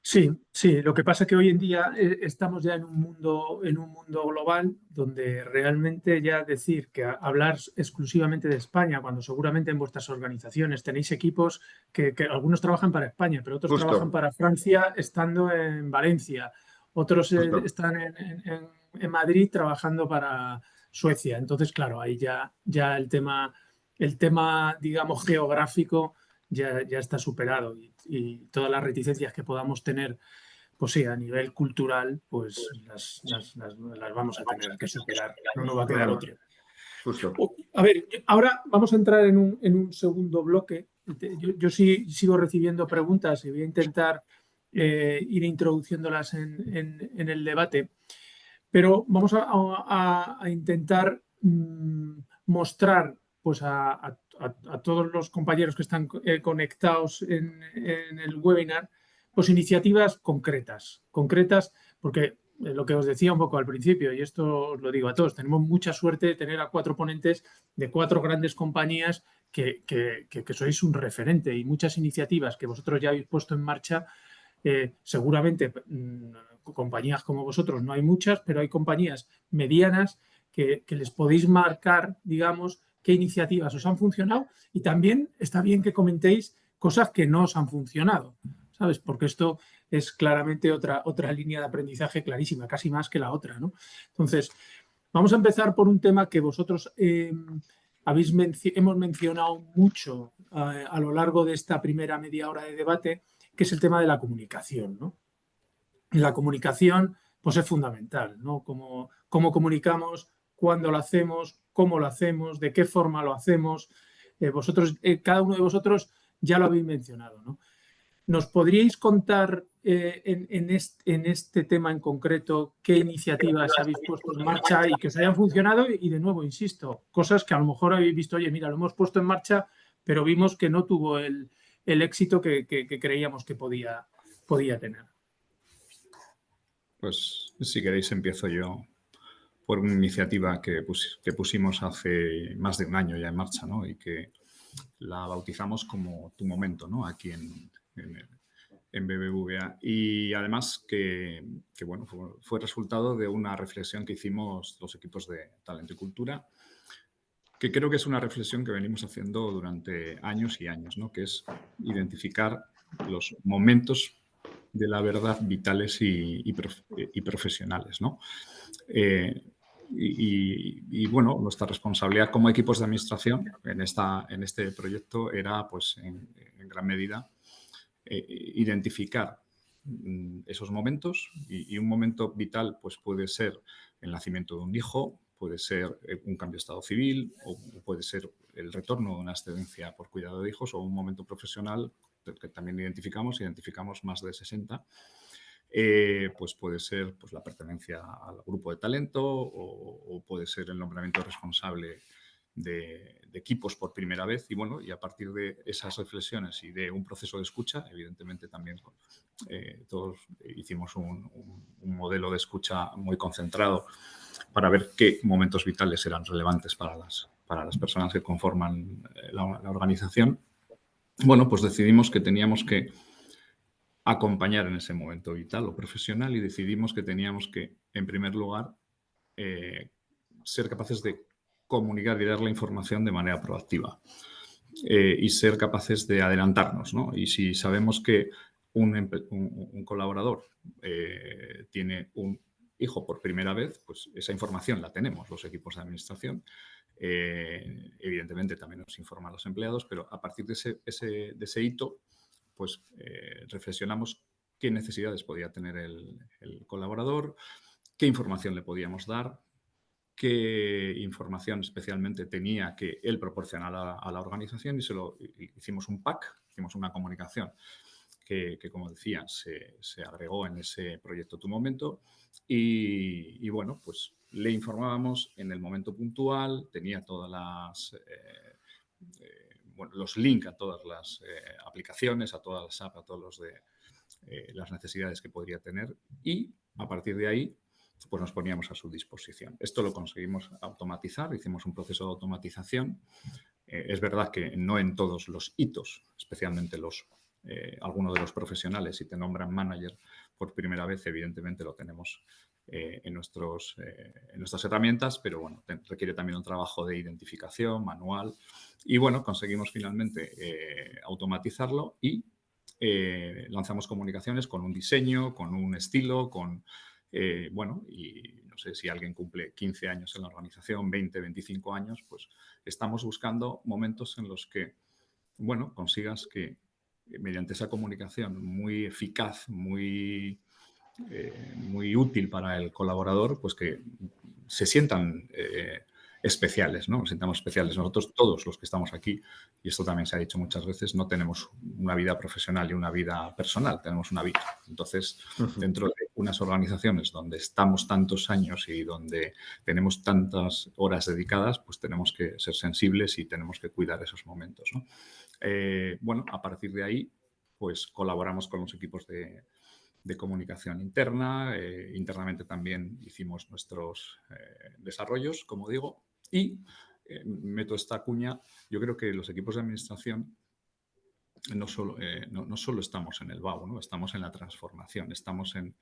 B: Sí, sí. Lo que pasa es que hoy en día estamos ya en un mundo global donde realmente ya decir que hablar exclusivamente de España, cuando seguramente en vuestras organizaciones tenéis equipos que algunos trabajan para España, pero otros trabajan
D: Justo,
B: para Francia estando en Valencia, otros
D: justo.
B: están en Madrid trabajando para Suecia. Entonces, claro, ahí ya el tema, digamos, geográfico ya está superado y todas las reticencias que podamos tener, pues sí, a nivel cultural, pues las vamos a tener que superar, no nos va a
D: No,
B: quedar
D: no,
B: otra.
D: justo.
B: A ver, ahora vamos a entrar en un segundo bloque. Yo sí sigo recibiendo preguntas y voy a intentar ir introduciéndolas en el debate, pero vamos a intentar mostrar pues a todos los compañeros que están conectados en el webinar, pues iniciativas concretas, porque lo que os decía un poco al principio, y esto os lo digo a todos, tenemos mucha suerte de tener a 4 ponentes de 4 grandes compañías que sois un referente y muchas iniciativas que vosotros ya habéis puesto en marcha. Seguramente compañías como vosotros no hay muchas, pero hay compañías medianas que les podéis marcar, digamos, qué iniciativas os han funcionado y también está bien que comentéis cosas que no os han funcionado, ¿sabes? Porque esto es claramente otra línea de aprendizaje clarísima, casi más que la otra, ¿no? Entonces, vamos a empezar por un tema que vosotros hemos mencionado mucho a lo largo de esta primera media hora de debate, que es el tema de la comunicación, ¿no? La comunicación, pues es fundamental, ¿no? Cómo comunicamos, cuándo lo hacemos, de qué forma lo hacemos. Cada uno de vosotros ya lo habéis mencionado, ¿no? ¿Nos podríais contar en este tema en concreto qué iniciativas habéis puesto en marcha y que os hayan funcionado? Y de nuevo, insisto, cosas que a lo mejor habéis visto, oye, mira, lo hemos puesto en marcha, pero vimos que no tuvo el éxito que creíamos que podía tener.
E: Pues si queréis empiezo yo por una iniciativa que pusimos hace más de un año ya en marcha, ¿no? Y que la bautizamos como Tu Momento, ¿no? Aquí en BBVA. Y además bueno, fue resultado de una reflexión que hicimos los equipos de Talento y Cultura, que creo que es una reflexión que venimos haciendo durante años y años, ¿no? Que es identificar los momentos de la verdad vitales y profesionales, ¿no? Bueno, nuestra responsabilidad como equipos de administración en este proyecto era, pues, en gran medida, identificar esos momentos y un momento vital pues puede ser el nacimiento de un hijo, puede ser un cambio de estado civil o puede ser el retorno de una excedencia por cuidado de hijos o un momento profesional que también identificamos más de 60. Pues puede ser pues, la pertenencia al grupo de talento o puede ser el nombramiento responsable de equipos por primera vez y bueno, y a partir de esas reflexiones y de un proceso de escucha, evidentemente también todos hicimos un modelo de escucha muy concentrado para ver qué momentos vitales eran relevantes para las personas que conforman la organización. Bueno, pues decidimos que teníamos que acompañar en ese momento vital o profesional y decidimos que teníamos que, en primer lugar, ser capaces de comunicar y dar la información de manera proactiva y ser capaces de adelantarnos, ¿no? Y si sabemos que un colaborador tiene un hijo por primera vez, pues esa información la tenemos los equipos de administración. Evidentemente también nos informan los empleados, pero a partir de ese hito, pues reflexionamos qué necesidades podía tener el colaborador, qué información le podíamos dar, qué información especialmente tenía que él proporcionar a la organización y hicimos un pack, hicimos una comunicación que como decía, se agregó en ese proyecto Tu Momento y bueno, pues le informábamos en el momento puntual, tenía todas los links a todas las aplicaciones, a todas las apps, a todos las necesidades que podría tener y a partir de ahí pues nos poníamos a su disposición. Esto lo conseguimos automatizar, hicimos un proceso de automatización. Es verdad que no en todos los hitos, especialmente algunos de los profesionales, si te nombran manager por primera vez, evidentemente lo tenemos en nuestras herramientas, pero bueno, requiere también un trabajo de identificación manual y bueno, conseguimos finalmente automatizarlo y lanzamos comunicaciones con un diseño, con un estilo, bueno, y no sé si alguien cumple 15 años en la organización, 20, 25 años, pues estamos buscando momentos en los que, bueno, consigas que mediante esa comunicación muy eficaz, muy útil para el colaborador, pues que se sientan especiales, ¿no? Nos sintamos especiales. Nosotros, todos los que estamos aquí, y esto también se ha dicho muchas veces, no tenemos una vida profesional y una vida personal, tenemos una vida. Entonces, dentro de unas organizaciones donde estamos tantos años y donde tenemos tantas horas dedicadas, pues tenemos que ser sensibles y tenemos que cuidar esos momentos, ¿no? Bueno, a partir de ahí, pues colaboramos con los equipos de comunicación interna. Internamente también hicimos nuestros desarrollos, como digo, y meto esta cuña. Yo creo que los equipos de administración no solo estamos en el BAU, ¿no? Estamos en la transformación, estamos en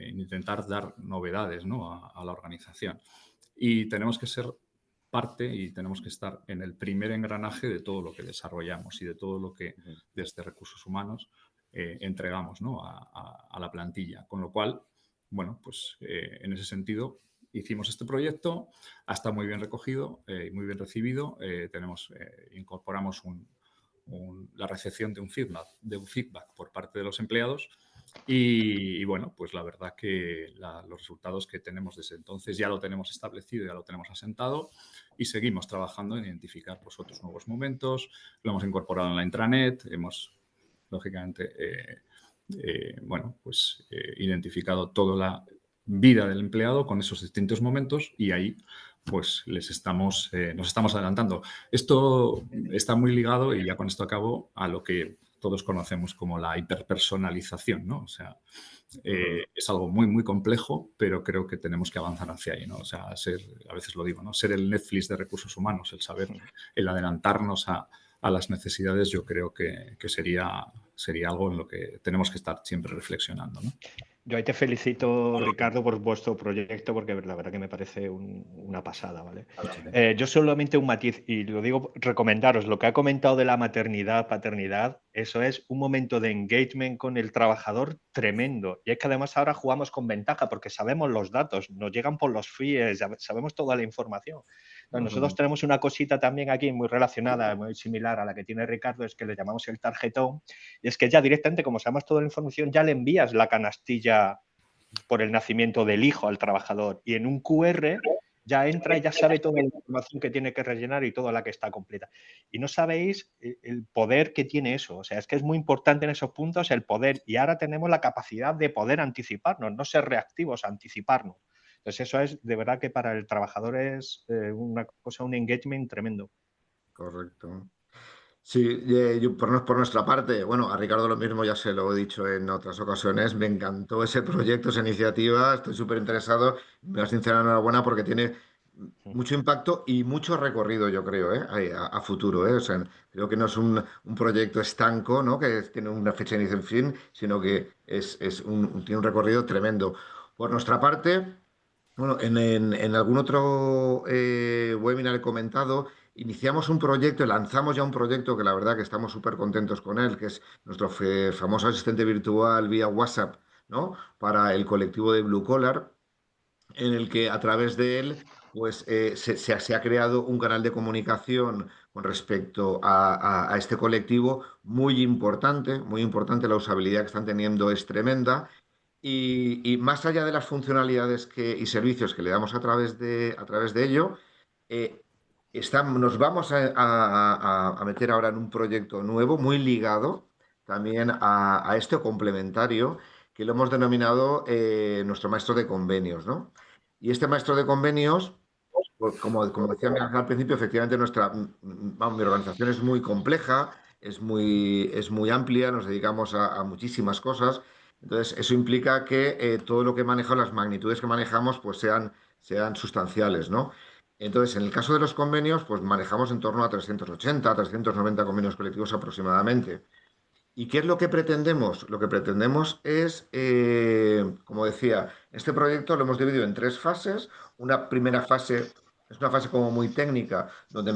E: intentar dar novedades, ¿no? a la organización. Y tenemos que ser parte y tenemos que estar en el primer engranaje de todo lo que desarrollamos y de todo lo que desde recursos humanos entregamos, ¿no? a la plantilla. Con lo cual, bueno, pues en ese sentido hicimos este proyecto, ha estado muy bien recogido, muy bien recibido. Incorporamos la recepción de un feedback por parte de los empleados y bueno, pues la verdad que los resultados que tenemos desde entonces ya lo tenemos establecido, ya lo tenemos asentado y seguimos trabajando en identificar pues, otros nuevos momentos. Lo hemos incorporado en la intranet, hemos lógicamente bueno, pues identificado toda la vida del empleado con esos distintos momentos y ahí pues nos estamos adelantando. Esto está muy ligado, y ya con esto acabo, a lo que todos conocemos como la hiperpersonalización, ¿no? O sea, es algo muy, muy complejo, pero creo que tenemos que avanzar hacia ahí, ¿no? O sea, a veces lo digo, ¿no? Ser el Netflix de recursos humanos, el adelantarnos a las necesidades, yo creo que sería algo en lo que tenemos que estar siempre reflexionando, ¿no?
C: Yo ahí te felicito, Ricardo, por vuestro proyecto, porque la verdad que me parece una pasada, ¿vale? Yo solamente un matiz, y lo digo, recomendaros lo que ha comentado de la maternidad, paternidad, eso es un momento de engagement con el trabajador tremendo. Y es que además ahora jugamos con ventaja porque sabemos los datos, nos llegan por los feeds, sabemos toda la información. Entonces, nosotros tenemos una cosita también aquí muy relacionada, muy similar a la que tiene Ricardo, es que le llamamos el tarjetón, y es que ya directamente, como sabemos toda la información, ya le envías la canastilla por el nacimiento del hijo al trabajador y en un QR ya entra y ya sabe toda la información que tiene que rellenar y toda la que está completa. Y no sabéis el poder que tiene eso. O sea, es que es muy importante en esos puntos el poder. Y ahora tenemos la capacidad de poder anticiparnos, no ser reactivos, anticiparnos. Entonces eso es de verdad que para el trabajador es una cosa, un engagement tremendo.
D: Correcto. Sí, por nuestra parte, bueno, a Ricardo lo mismo, ya se lo he dicho en otras ocasiones, me encantó ese proyecto, esa iniciativa, estoy súper interesado, me da sincera enhorabuena porque tiene mucho impacto y mucho recorrido, yo creo, a futuro, ¿eh? O sea, creo que no es un proyecto estanco, ¿no? Que tiene una fecha de inicio y fin, sino que tiene un recorrido tremendo. Por nuestra parte, bueno, en algún otro webinar he comentado, iniciamos un proyecto, lanzamos ya un proyecto que la verdad que estamos súper contentos con él, que es nuestro famoso asistente virtual vía WhatsApp, ¿no? Para el colectivo de Blue Collar, en el que a través de él pues, se ha creado un canal de comunicación con respecto a este colectivo muy importante, la usabilidad que están teniendo es tremenda y más allá de las funcionalidades y servicios que le damos a través de ello, eh, nos vamos a meter ahora en un proyecto nuevo, muy ligado también a este complementario, que lo hemos denominado nuestro maestro de convenios, ¿no? Y este maestro de convenios, pues, como decía al principio, efectivamente mi organización es muy compleja, es muy amplia, nos dedicamos a muchísimas cosas. Entonces, eso implica que todo lo que maneja, las magnitudes que manejamos, pues sean sustanciales, ¿no? Entonces, en el caso de los convenios, pues manejamos en torno a 380, 390 convenios colectivos aproximadamente. ¿Y qué es lo que pretendemos? Lo que pretendemos es, como decía, este proyecto lo hemos dividido en 3 fases. Una primera fase es una fase como muy técnica, donde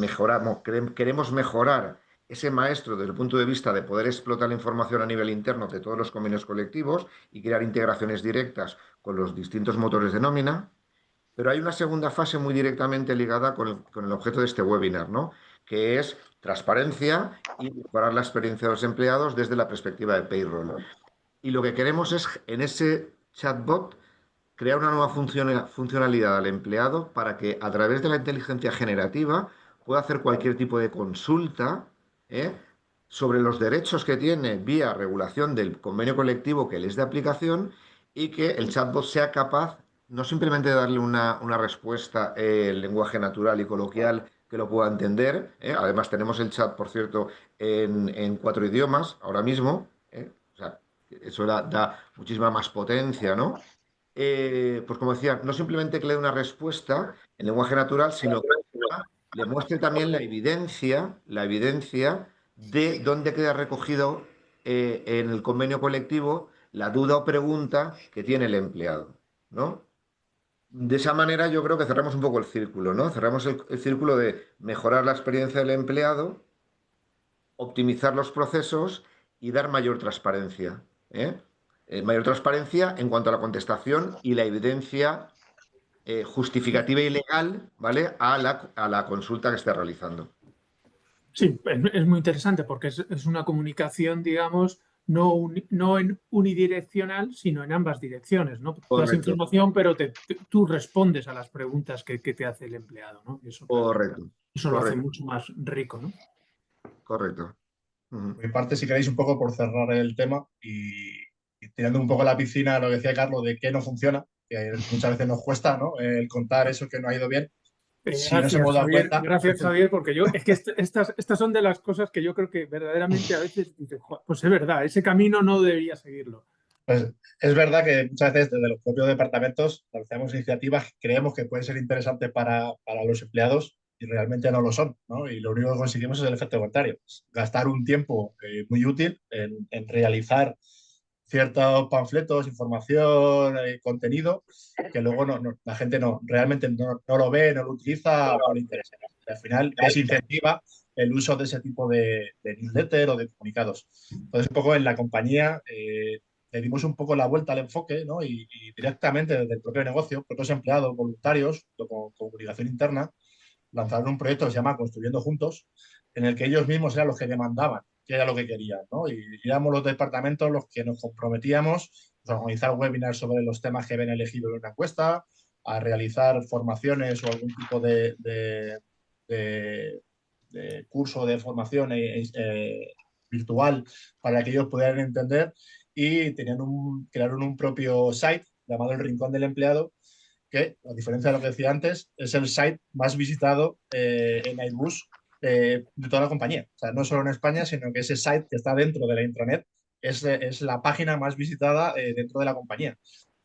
D: queremos mejorar ese maestro desde el punto de vista de poder explotar la información a nivel interno de todos los convenios colectivos y crear integraciones directas con los distintos motores de nómina. Pero hay una segunda fase muy directamente ligada con el objeto de este webinar, ¿no? Que es transparencia y mejorar la experiencia de los empleados desde la perspectiva de payroll. Y lo que queremos es, en ese chatbot, crear una nueva funcionalidad al empleado para que a través de la inteligencia generativa pueda hacer cualquier tipo de consulta, ¿eh? Sobre los derechos que tiene vía regulación del convenio colectivo que le es de aplicación y que el chatbot sea capaz no simplemente de darle una respuesta en lenguaje natural y coloquial que lo pueda entender. Además tenemos el chat, por cierto, en 4 idiomas ahora mismo. O sea, eso da muchísima más potencia, ¿no? Pues como decía, no simplemente que le dé una respuesta en lenguaje natural, sino que le muestre también la evidencia de dónde queda recogido en el convenio colectivo la duda o pregunta que tiene el empleado, ¿no? De esa manera yo creo que cerramos un poco el círculo, ¿no? Cerramos el círculo de mejorar la experiencia del empleado, optimizar los procesos y dar mayor transparencia, ¿eh? Mayor transparencia en cuanto a la contestación y la evidencia justificativa y legal, ¿vale? A la consulta que esté realizando.
B: Sí, es muy interesante porque es una comunicación, digamos, no en unidireccional, sino en ambas direcciones, ¿no? Tú das
D: Correcto,
B: información, pero tú respondes a las preguntas que te hace el empleado, ¿no? Y eso, claro,
D: correcto,
B: eso lo hace
D: correcto,
B: mucho más rico, ¿no?
D: correcto.
F: Por mi parte, si queréis un poco por cerrar el tema y tirando un poco a la piscina lo que decía Carlos de qué no funciona, que muchas veces nos cuesta, ¿no? El contar eso que no ha ido bien. Si nos hemos dado cuenta.
B: Gracias, Javier, porque es que estas son de las cosas que yo creo que verdaderamente a veces dices, pues es verdad, ese camino no debería seguirlo.
F: Pues es verdad que muchas veces desde los propios departamentos lanzamos iniciativas que creemos que pueden ser interesantes para los empleados y realmente no lo son, ¿no? Y lo único que conseguimos es el efecto contrario, gastar un tiempo muy útil en realizar ciertos panfletos, información, contenido, que luego la gente realmente no lo ve, no lo utiliza o no le interesa. Al final desincentiva el uso de ese tipo de newsletter o de comunicados. Entonces, un poco en la compañía le dimos un poco la vuelta al enfoque, ¿no? Y directamente desde el propio negocio, propios empleados, voluntarios, con comunicación interna, lanzaron un proyecto que se llama Construyendo Juntos, en el que ellos mismos eran los que demandaban qué era lo que querían, ¿no? Y éramos los departamentos los que nos comprometíamos a organizar webinars sobre los temas que habían elegido en una encuesta, a realizar formaciones o algún tipo de curso de formación virtual para que ellos pudieran entender y crearon un propio site llamado El Rincón del Empleado, que, a diferencia de lo que decía antes, es el site más visitado en Airbus de toda la compañía. O sea, no solo en España, sino que ese site que está dentro de la intranet es la página más visitada dentro de la compañía.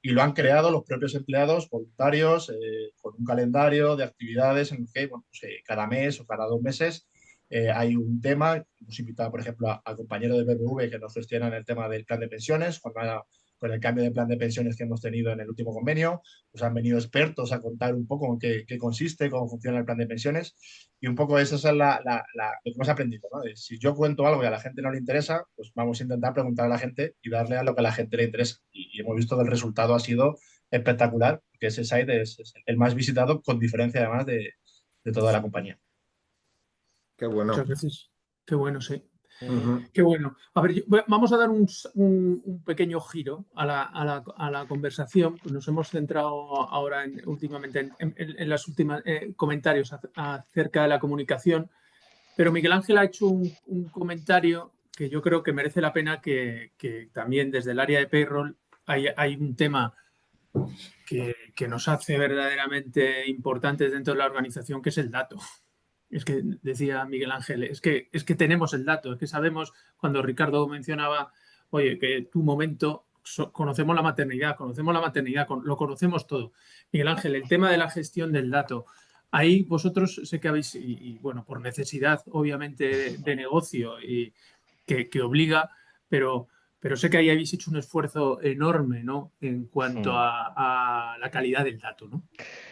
F: Y lo han creado los propios empleados voluntarios con un calendario de actividades en el que bueno, pues, cada mes o cada 2 meses hay un tema. Hemos invitado, por ejemplo, a compañeros de BBV que nos gestionan el tema del plan de pensiones, con el cambio de plan de pensiones que hemos tenido en el último convenio. Pues han venido expertos a contar un poco en qué consiste, cómo funciona el plan de pensiones. Y un poco eso es lo que hemos aprendido, ¿no? Si yo cuento algo y a la gente no le interesa, pues vamos a intentar preguntar a la gente y darle a lo que a la gente le interesa. Y hemos visto que el resultado ha sido espectacular, que ese site es el más visitado, con diferencia además de toda la compañía.
D: Qué bueno.
B: Muchas veces. Qué bueno, sí.
D: Ujú.
B: Qué bueno. A ver, vamos a dar un pequeño giro a la conversación. Pues nos hemos centrado ahora últimamente en las últimas comentarios acerca de la comunicación, pero Miguel Ángel ha hecho un comentario que yo creo que merece la pena que también desde el área de payroll hay un tema que nos hace verdaderamente importantes dentro de la organización, que es el dato. Es que decía Miguel Ángel, es que tenemos el dato, es que sabemos, cuando Ricardo mencionaba, oye, que tu momento, conocemos la maternidad, lo conocemos todo. Miguel Ángel, el tema de la gestión del dato, ahí vosotros sé que habéis, y bueno, por necesidad obviamente de negocio y que obliga, pero sé que ahí habéis hecho un esfuerzo enorme, ¿no? En cuanto a la calidad del dato, ¿no?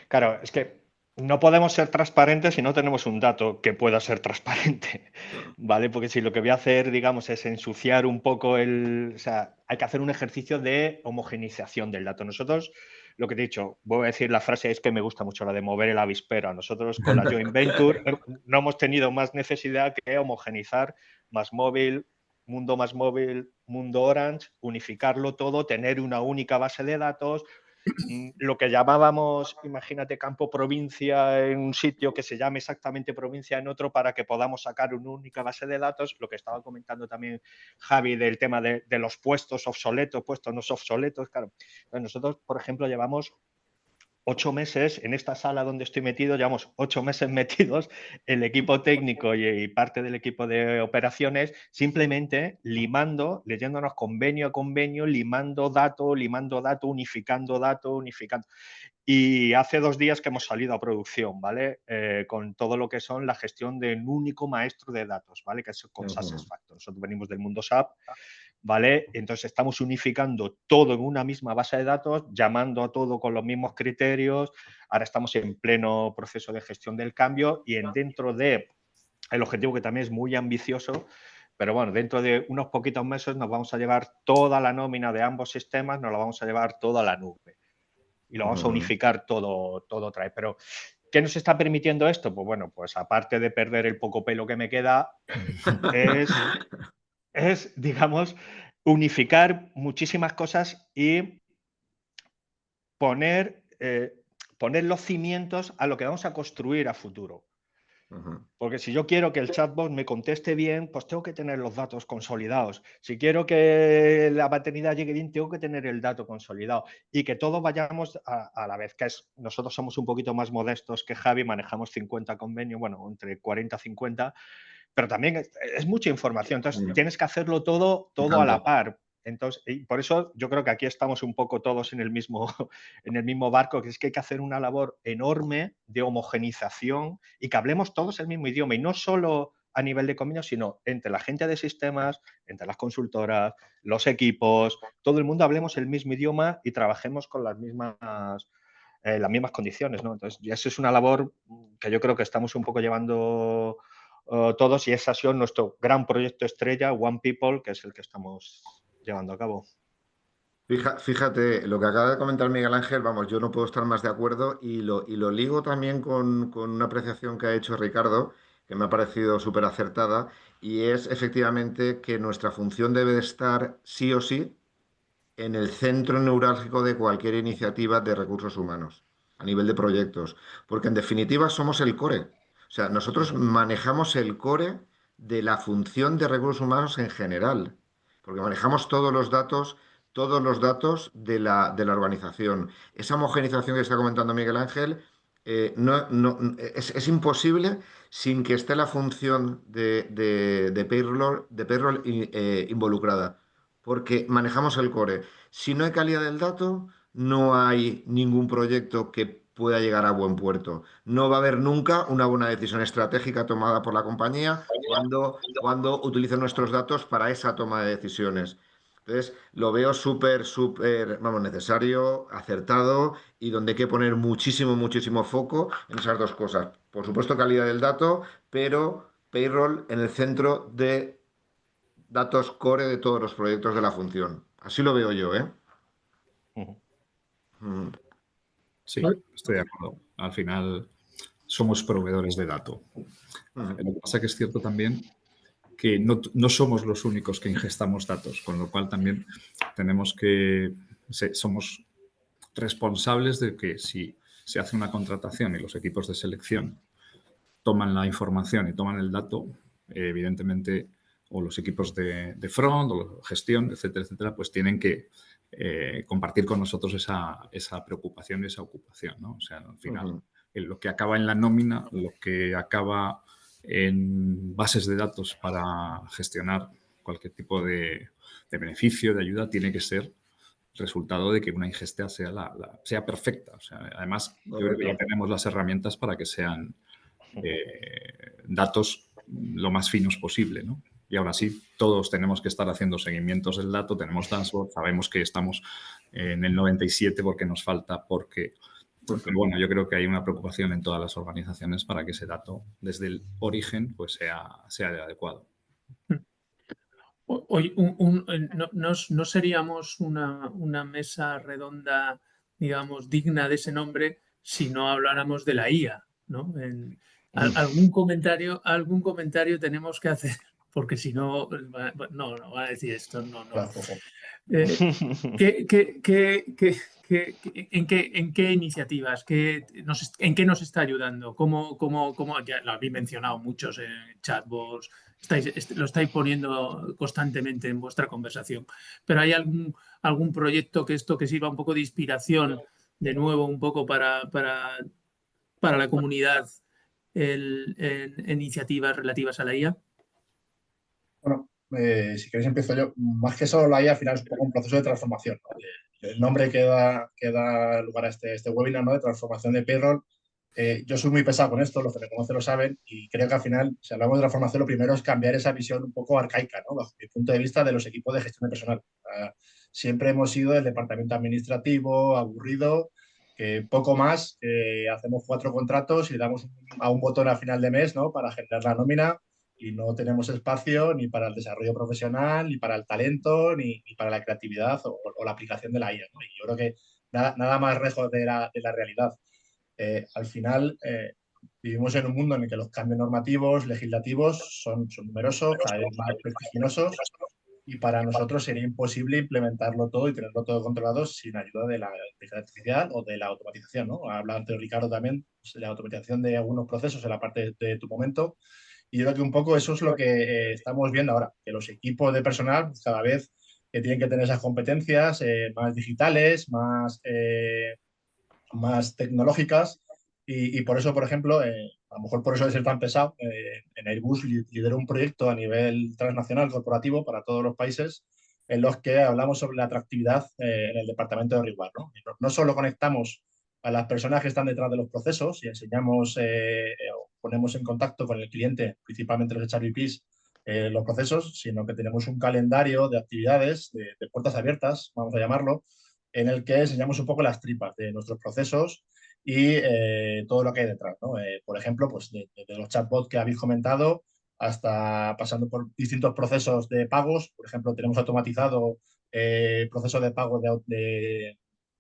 C: Claro, es que no podemos ser transparentes si no tenemos un dato que pueda ser transparente, ¿vale? Porque si lo que voy a hacer, digamos, es ensuciar un poco o sea, hay que hacer un ejercicio de homogeneización del dato. Nosotros, lo que te he dicho, voy a decir la frase, es que me gusta mucho la de mover el avispero. Nosotros con la Joint Venture no hemos tenido más necesidad que homogeneizar más móvil, mundo Orange, unificarlo todo, tener una única base de datos, lo que llamábamos, imagínate, campo provincia en un sitio, que se llame exactamente provincia en otro, para que podamos sacar una única base de datos. Lo que estaba comentando también Javi del tema de los puestos obsoletos, puestos no obsoletos. Claro, nosotros, por ejemplo, llevamos 8 meses en esta sala donde estoy metido, llevamos 8 meses metidos, el equipo técnico y parte del equipo de operaciones, simplemente limando, leyéndonos convenio a convenio, limando dato, unificando dato, unificando. Y hace 2 días que hemos salido a producción, ¿vale? Con todo lo que son la gestión de un único maestro de datos, ¿vale? Que es con SuccessFactors. Nosotros venimos del mundo SAP, ¿vale? Entonces estamos unificando todo en una misma base de datos, llamando a todo con los mismos criterios. Ahora estamos en pleno proceso de gestión del cambio y dentro de el objetivo, que también es muy ambicioso, pero bueno, dentro de unos poquitos meses nos vamos a llevar toda la nómina de ambos sistemas, nos la vamos a llevar toda a la nube y lo vamos a unificar todo otra vez. Pero ¿qué nos está permitiendo esto? Pues bueno, pues aparte de perder el poco pelo que me queda, es, digamos, unificar muchísimas cosas y poner los cimientos a lo que vamos a construir a futuro. Porque si yo quiero que el chatbot me conteste bien, pues tengo que tener los datos consolidados. Si quiero que la maternidad llegue bien, tengo que tener el dato consolidado. Y que todos vayamos a la vez. Nosotros somos un poquito más modestos que Javi, manejamos 50 convenios, bueno, entre 40 y 50, pero también es mucha información. Entonces, tienes que hacerlo todo a la par. Entonces, y por eso yo creo que aquí estamos un poco todos en el mismo barco, que es que hay que hacer una labor enorme de homogenización y que hablemos todos el mismo idioma, y no solo a nivel de convenio, sino entre la gente de sistemas, entre las consultoras, los equipos, todo el mundo hablemos el mismo idioma y trabajemos con las mismas condiciones, ¿no? Entonces, eso es una labor que yo creo que estamos un poco llevando todos, y ese ha sido nuestro gran proyecto estrella, One People, que es el que estamos llevando a cabo.
D: Fíjate, lo que acaba de comentar Miguel Ángel, vamos, yo no puedo estar más de acuerdo, y lo ligo también con una apreciación que ha hecho Ricardo, que me ha parecido súper acertada, y es efectivamente que nuestra función debe de estar sí o sí en el centro neurálgico de cualquier iniciativa de recursos humanos, a nivel de proyectos, porque en definitiva somos el core. O sea, nosotros manejamos el core de la función de recursos humanos en general, porque manejamos todos los datos, todos los datos de la organización. Esa homogeneización que está comentando Miguel Ángel es imposible sin que esté la función de payroll involucrada, porque manejamos el core. Si no hay calidad del dato, no hay ningún proyecto que pueda llegar a buen puerto. No va a haber nunca una buena decisión estratégica tomada por la compañía cuando utilice nuestros datos para esa toma de decisiones. Entonces, lo veo vamos, necesario, acertado y donde hay que poner muchísimo, muchísimo foco en esas dos cosas. Por supuesto, calidad del dato, pero payroll en el centro de datos core de todos los proyectos de la función. Así lo veo yo, ¿eh? Mm.
E: Sí, estoy de acuerdo. Al final somos proveedores de datos. Lo que pasa es que es cierto también que no somos los únicos que ingestamos datos, con lo cual también somos responsables de que si se hace una contratación y los equipos de selección toman la información y toman el dato, evidentemente, o los equipos de front, o la gestión, etcétera, etcétera, pues tienen que compartir con nosotros esa preocupación y esa ocupación, ¿no? O sea, al final, lo que acaba en la nómina, lo que acaba en bases de datos para gestionar cualquier tipo de beneficio, de ayuda, tiene que ser resultado de que una ingesta sea perfecta. O sea, además, yo creo que ya tenemos las herramientas para que sean datos lo más finos posible, ¿no? Y aún así, todos tenemos que estar haciendo seguimientos del dato, tenemos dashboard, sabemos que estamos en el 97 porque nos falta, porque bueno, yo creo que hay una preocupación en todas las organizaciones para que ese dato, desde el origen, pues sea adecuado.
B: Hoy, no seríamos una mesa redonda, digamos, digna de ese nombre si no habláramos de la IA, ¿no? Algún comentario tenemos que hacer, porque si no, no va a decir esto, no. ¿En qué iniciativas? ¿En qué nos está ayudando? Ya lo habéis mencionado muchos chatbots, lo estáis poniendo constantemente en vuestra conversación, pero ¿hay algún proyecto que sirva un poco de inspiración, de nuevo, un poco para la comunidad en iniciativas relativas a la IA?
F: Bueno, si queréis empiezo yo. Más que solo la IA, al final es un poco un proceso de transformación, ¿no? El nombre que da lugar a este webinar, ¿no? De transformación de payroll. Yo soy muy pesado con esto, los que me conocen lo saben, y creo que al final, si hablamos de transformación, lo primero es cambiar esa visión un poco arcaica, ¿no? Bajo mi punto de vista de los equipos de gestión de personal. Siempre hemos sido el departamento administrativo, aburrido, que poco más, hacemos 4 contratos y le damos a un botón a final de mes, ¿no? Para generar la nómina, y no tenemos espacio ni para el desarrollo profesional, ni para el talento, ni para la creatividad o la aplicación de la IA, ¿no? Y yo creo que nada más lejos de la realidad. Al final, vivimos en un mundo en el que los cambios normativos, legislativos, son numerosos, cada vez más vertiginosos, y para nosotros sería imposible implementarlo todo y tenerlo todo controlado sin ayuda de la inteligencia artificial o de la automatización, ¿no? Ha hablado antes Ricardo también de la automatización de algunos procesos en la parte de tu momento, y yo creo que un poco eso es lo que estamos viendo ahora, que los equipos de personal cada vez tienen que tener esas competencias más digitales, más tecnológicas, y por eso, por ejemplo, a lo mejor por eso de ser tan pesado, en Airbus lidero un proyecto a nivel transnacional corporativo para todos los países en los que hablamos sobre la atractividad en el departamento de Reward, ¿no? No solo conectamos a las personas que están detrás de los procesos y enseñamos o ponemos en contacto con el cliente, principalmente los HRBPs, los procesos, sino que tenemos un calendario de actividades, de puertas abiertas, vamos a llamarlo, en el que enseñamos un poco las tripas de nuestros procesos y todo lo que hay detrás, ¿no? Por ejemplo, pues de los chatbots que habéis comentado hasta pasando por distintos procesos de pagos. Por ejemplo, tenemos automatizado procesos de pago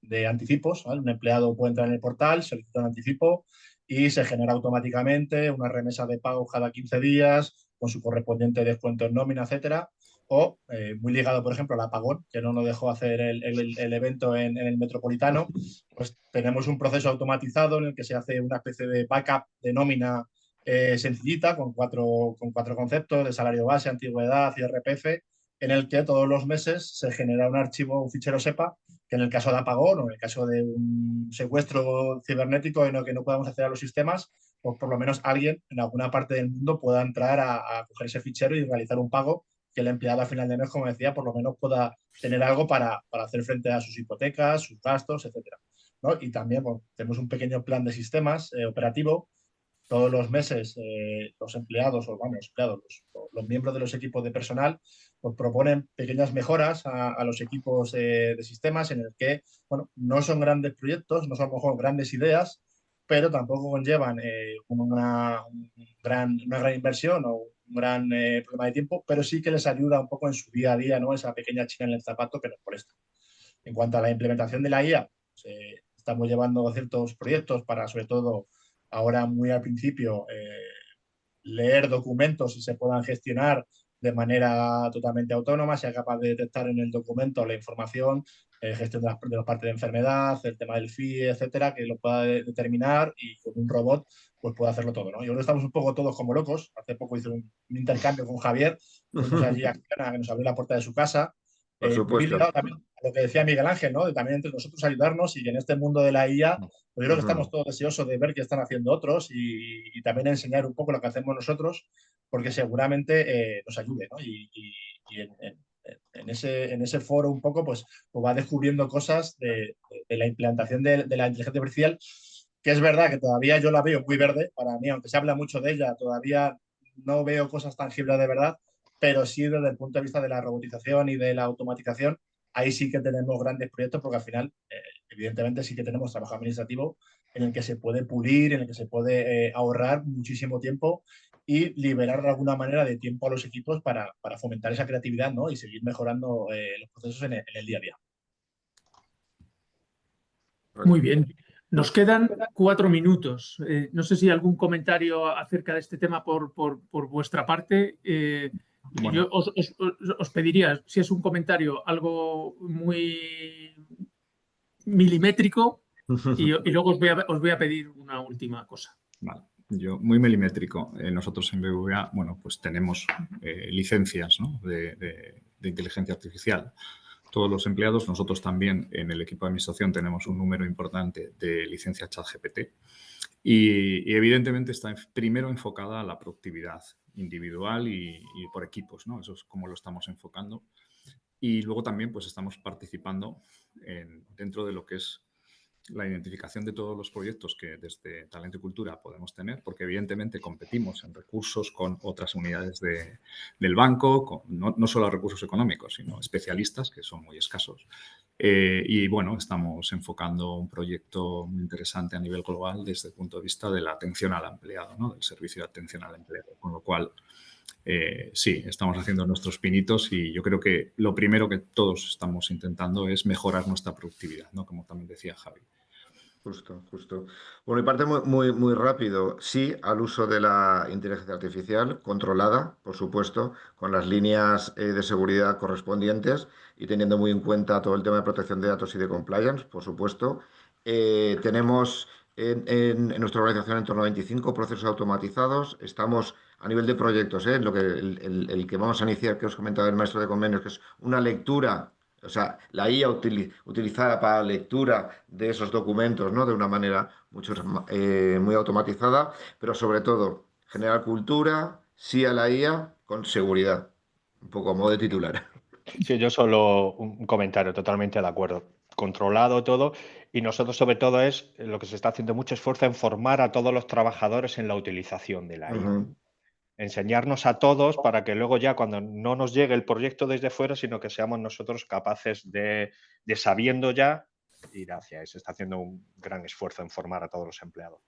F: de anticipos, ¿vale? Un empleado puede entrar en el portal, solicita un anticipo y se genera automáticamente una remesa de pago cada 15 días con su correspondiente descuento en nómina, etcétera. O, muy ligado, por ejemplo, al apagón, que no nos dejó hacer el evento en el Metropolitano, pues tenemos un proceso automatizado en el que se hace una especie de backup de nómina sencillita, con cuatro conceptos de salario base, antigüedad y RPF, en el que todos los meses se genera un archivo, un fichero SEPA, que en el caso de apagón o en el caso de un secuestro cibernético en el que no podamos acceder a los sistemas, pues por lo menos alguien en alguna parte del mundo pueda entrar a coger ese fichero y realizar un pago, que el empleado a final de mes, como decía, por lo menos pueda tener algo para hacer frente a sus hipotecas, sus gastos, etcétera, ¿no? Y también, bueno, tenemos un pequeño plan de sistemas operativo. Todos los meses los empleados, o vamos, empleados, los miembros de los equipos de personal, pues proponen pequeñas mejoras a los equipos de sistemas en el que, bueno, no son grandes proyectos, no son a lo mejor grandes ideas, pero tampoco conllevan una gran inversión o un gran problema de tiempo, pero sí que les ayuda un poco en su día a día, ¿no? Esa pequeña chica en el zapato que nos molesta. En cuanto a la implementación de la IA, pues, estamos llevando ciertos proyectos para, sobre todo, ahora muy al principio, leer documentos y se puedan gestionar de manera totalmente autónoma, sea capaz de detectar en el documento la información, gestión de la parte de enfermedad, el tema del FIE, etcétera, que lo pueda determinar y con un robot pues puede hacerlo todo, ¿no? Y ahora estamos un poco todos como locos. Hace poco hice un intercambio con Javier, fuimos allí a Acciona, que nos abrió la puerta de su casa.
D: Por
F: Muy
D: supuesto.
F: ligado también a lo que decía Miguel Ángel, ¿no? De también entre nosotros ayudarnos y que en este mundo de la IA, pues yo creo que estamos todos deseosos de ver qué están haciendo otros y también enseñar un poco lo que hacemos nosotros, porque seguramente nos ayude, ¿no? Y en ese foro un poco, pues va descubriendo cosas de la implantación de la inteligencia artificial, que es verdad que todavía yo la veo muy verde para mí, aunque se habla mucho de ella, todavía no veo cosas tangibles de verdad, pero sí desde el punto de vista de la robotización y de la automatización, ahí sí que tenemos grandes proyectos porque al final, evidentemente, sí que tenemos trabajo administrativo en el que se puede pulir, en el que se puede ahorrar muchísimo tiempo y liberar de alguna manera de tiempo a los equipos para fomentar esa creatividad, ¿no? Y seguir mejorando los procesos en el día a día.
B: Muy bien. Nos quedan 4 minutos. No sé si hay algún comentario acerca de este tema por vuestra parte.
E: Bueno.
B: Yo os pediría, si es un comentario algo muy milimétrico, y luego os voy a pedir una última cosa.
E: Vale. Yo, muy milimétrico. Nosotros en BBVA, bueno, pues tenemos licencias, ¿no? de inteligencia artificial. Todos los empleados, nosotros también en el equipo de administración tenemos un número importante de licencias ChatGPT y evidentemente está primero enfocada a la productividad individual y por equipos, ¿no? Eso es como lo estamos enfocando. Y luego también pues estamos participando dentro de lo que es la identificación de todos los proyectos que desde Talento y Cultura podemos tener, porque evidentemente competimos en recursos con otras unidades del banco, no solo recursos económicos, sino especialistas, que son muy escasos. Y bueno, estamos enfocando un proyecto muy interesante a nivel global desde el punto de vista de la atención al empleado, ¿no? Del servicio de atención al empleado, con lo cual sí, estamos haciendo nuestros pinitos y yo creo que lo primero que todos estamos intentando es mejorar nuestra productividad, ¿no? Como también decía Javi.
D: Justo, justo. Bueno, y parte muy rápido, sí, al uso de la inteligencia artificial, controlada, por supuesto, con las líneas de seguridad correspondientes y teniendo muy en cuenta todo el tema de protección de datos y de compliance, por supuesto. Tenemos en nuestra organización en torno a 25 procesos automatizados. Estamos a nivel de proyectos, lo que, el que vamos a iniciar, que os comentaba el maestro de convenios, que es una lectura. O sea, la IA utilizada para lectura de esos documentos, ¿no? De una manera muy automatizada, pero sobre todo generar cultura, sí a la IA, con seguridad. Un poco a modo de titular.
C: Sí, yo solo un comentario, totalmente de acuerdo. Controlado todo y nosotros sobre todo es lo que se está haciendo mucho esfuerzo en formar a todos los trabajadores en la utilización de la IA. Enseñarnos a todos para que luego ya cuando no nos llegue el proyecto desde fuera, sino que seamos nosotros capaces de sabiendo ya ir hacia eso. Se está haciendo un gran esfuerzo en formar a todos los empleados.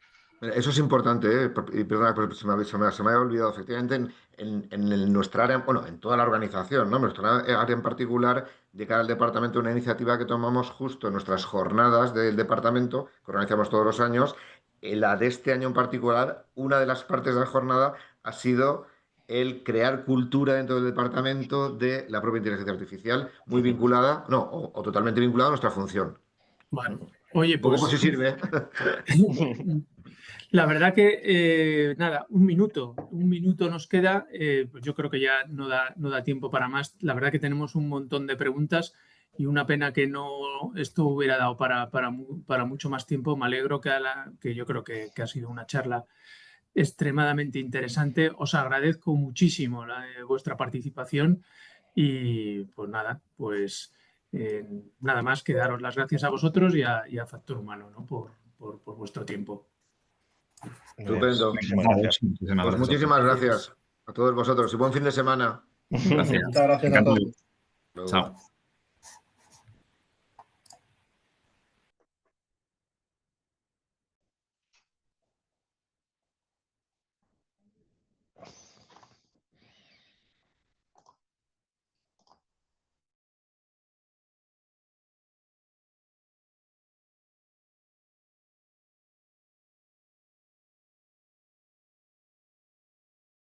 D: Eso es importante, y perdona, pero se me había olvidado, efectivamente, en nuestra área, bueno, en toda la organización, ¿no? Nuestra área en particular, de cara al departamento, una iniciativa que tomamos justo en nuestras jornadas del departamento, que organizamos todos los años. La de este año en particular, una de las partes de la jornada ha sido el crear cultura dentro del departamento de la propia inteligencia artificial, muy vinculada, no, o totalmente vinculada a nuestra función.
B: Bueno, oye,
D: Un poco
B: pues
D: si sirve.
B: La verdad que, nada, un minuto nos queda. Pues yo creo que ya no da tiempo para más. La verdad que tenemos un montón de preguntas y una pena que no esto hubiera dado para mucho más tiempo. Me alegro que yo creo que ha sido una charla extremadamente interesante. Os agradezco muchísimo vuestra participación y pues nada, nada más que daros las gracias a vosotros y a Factor Humano, ¿no? por vuestro tiempo.
D: Estupendo.
C: Muchísimas gracias.
D: Pues muchísimas gracias a todos vosotros y buen fin de semana.
E: Gracias.
F: Muchas gracias a todos.
E: Chao.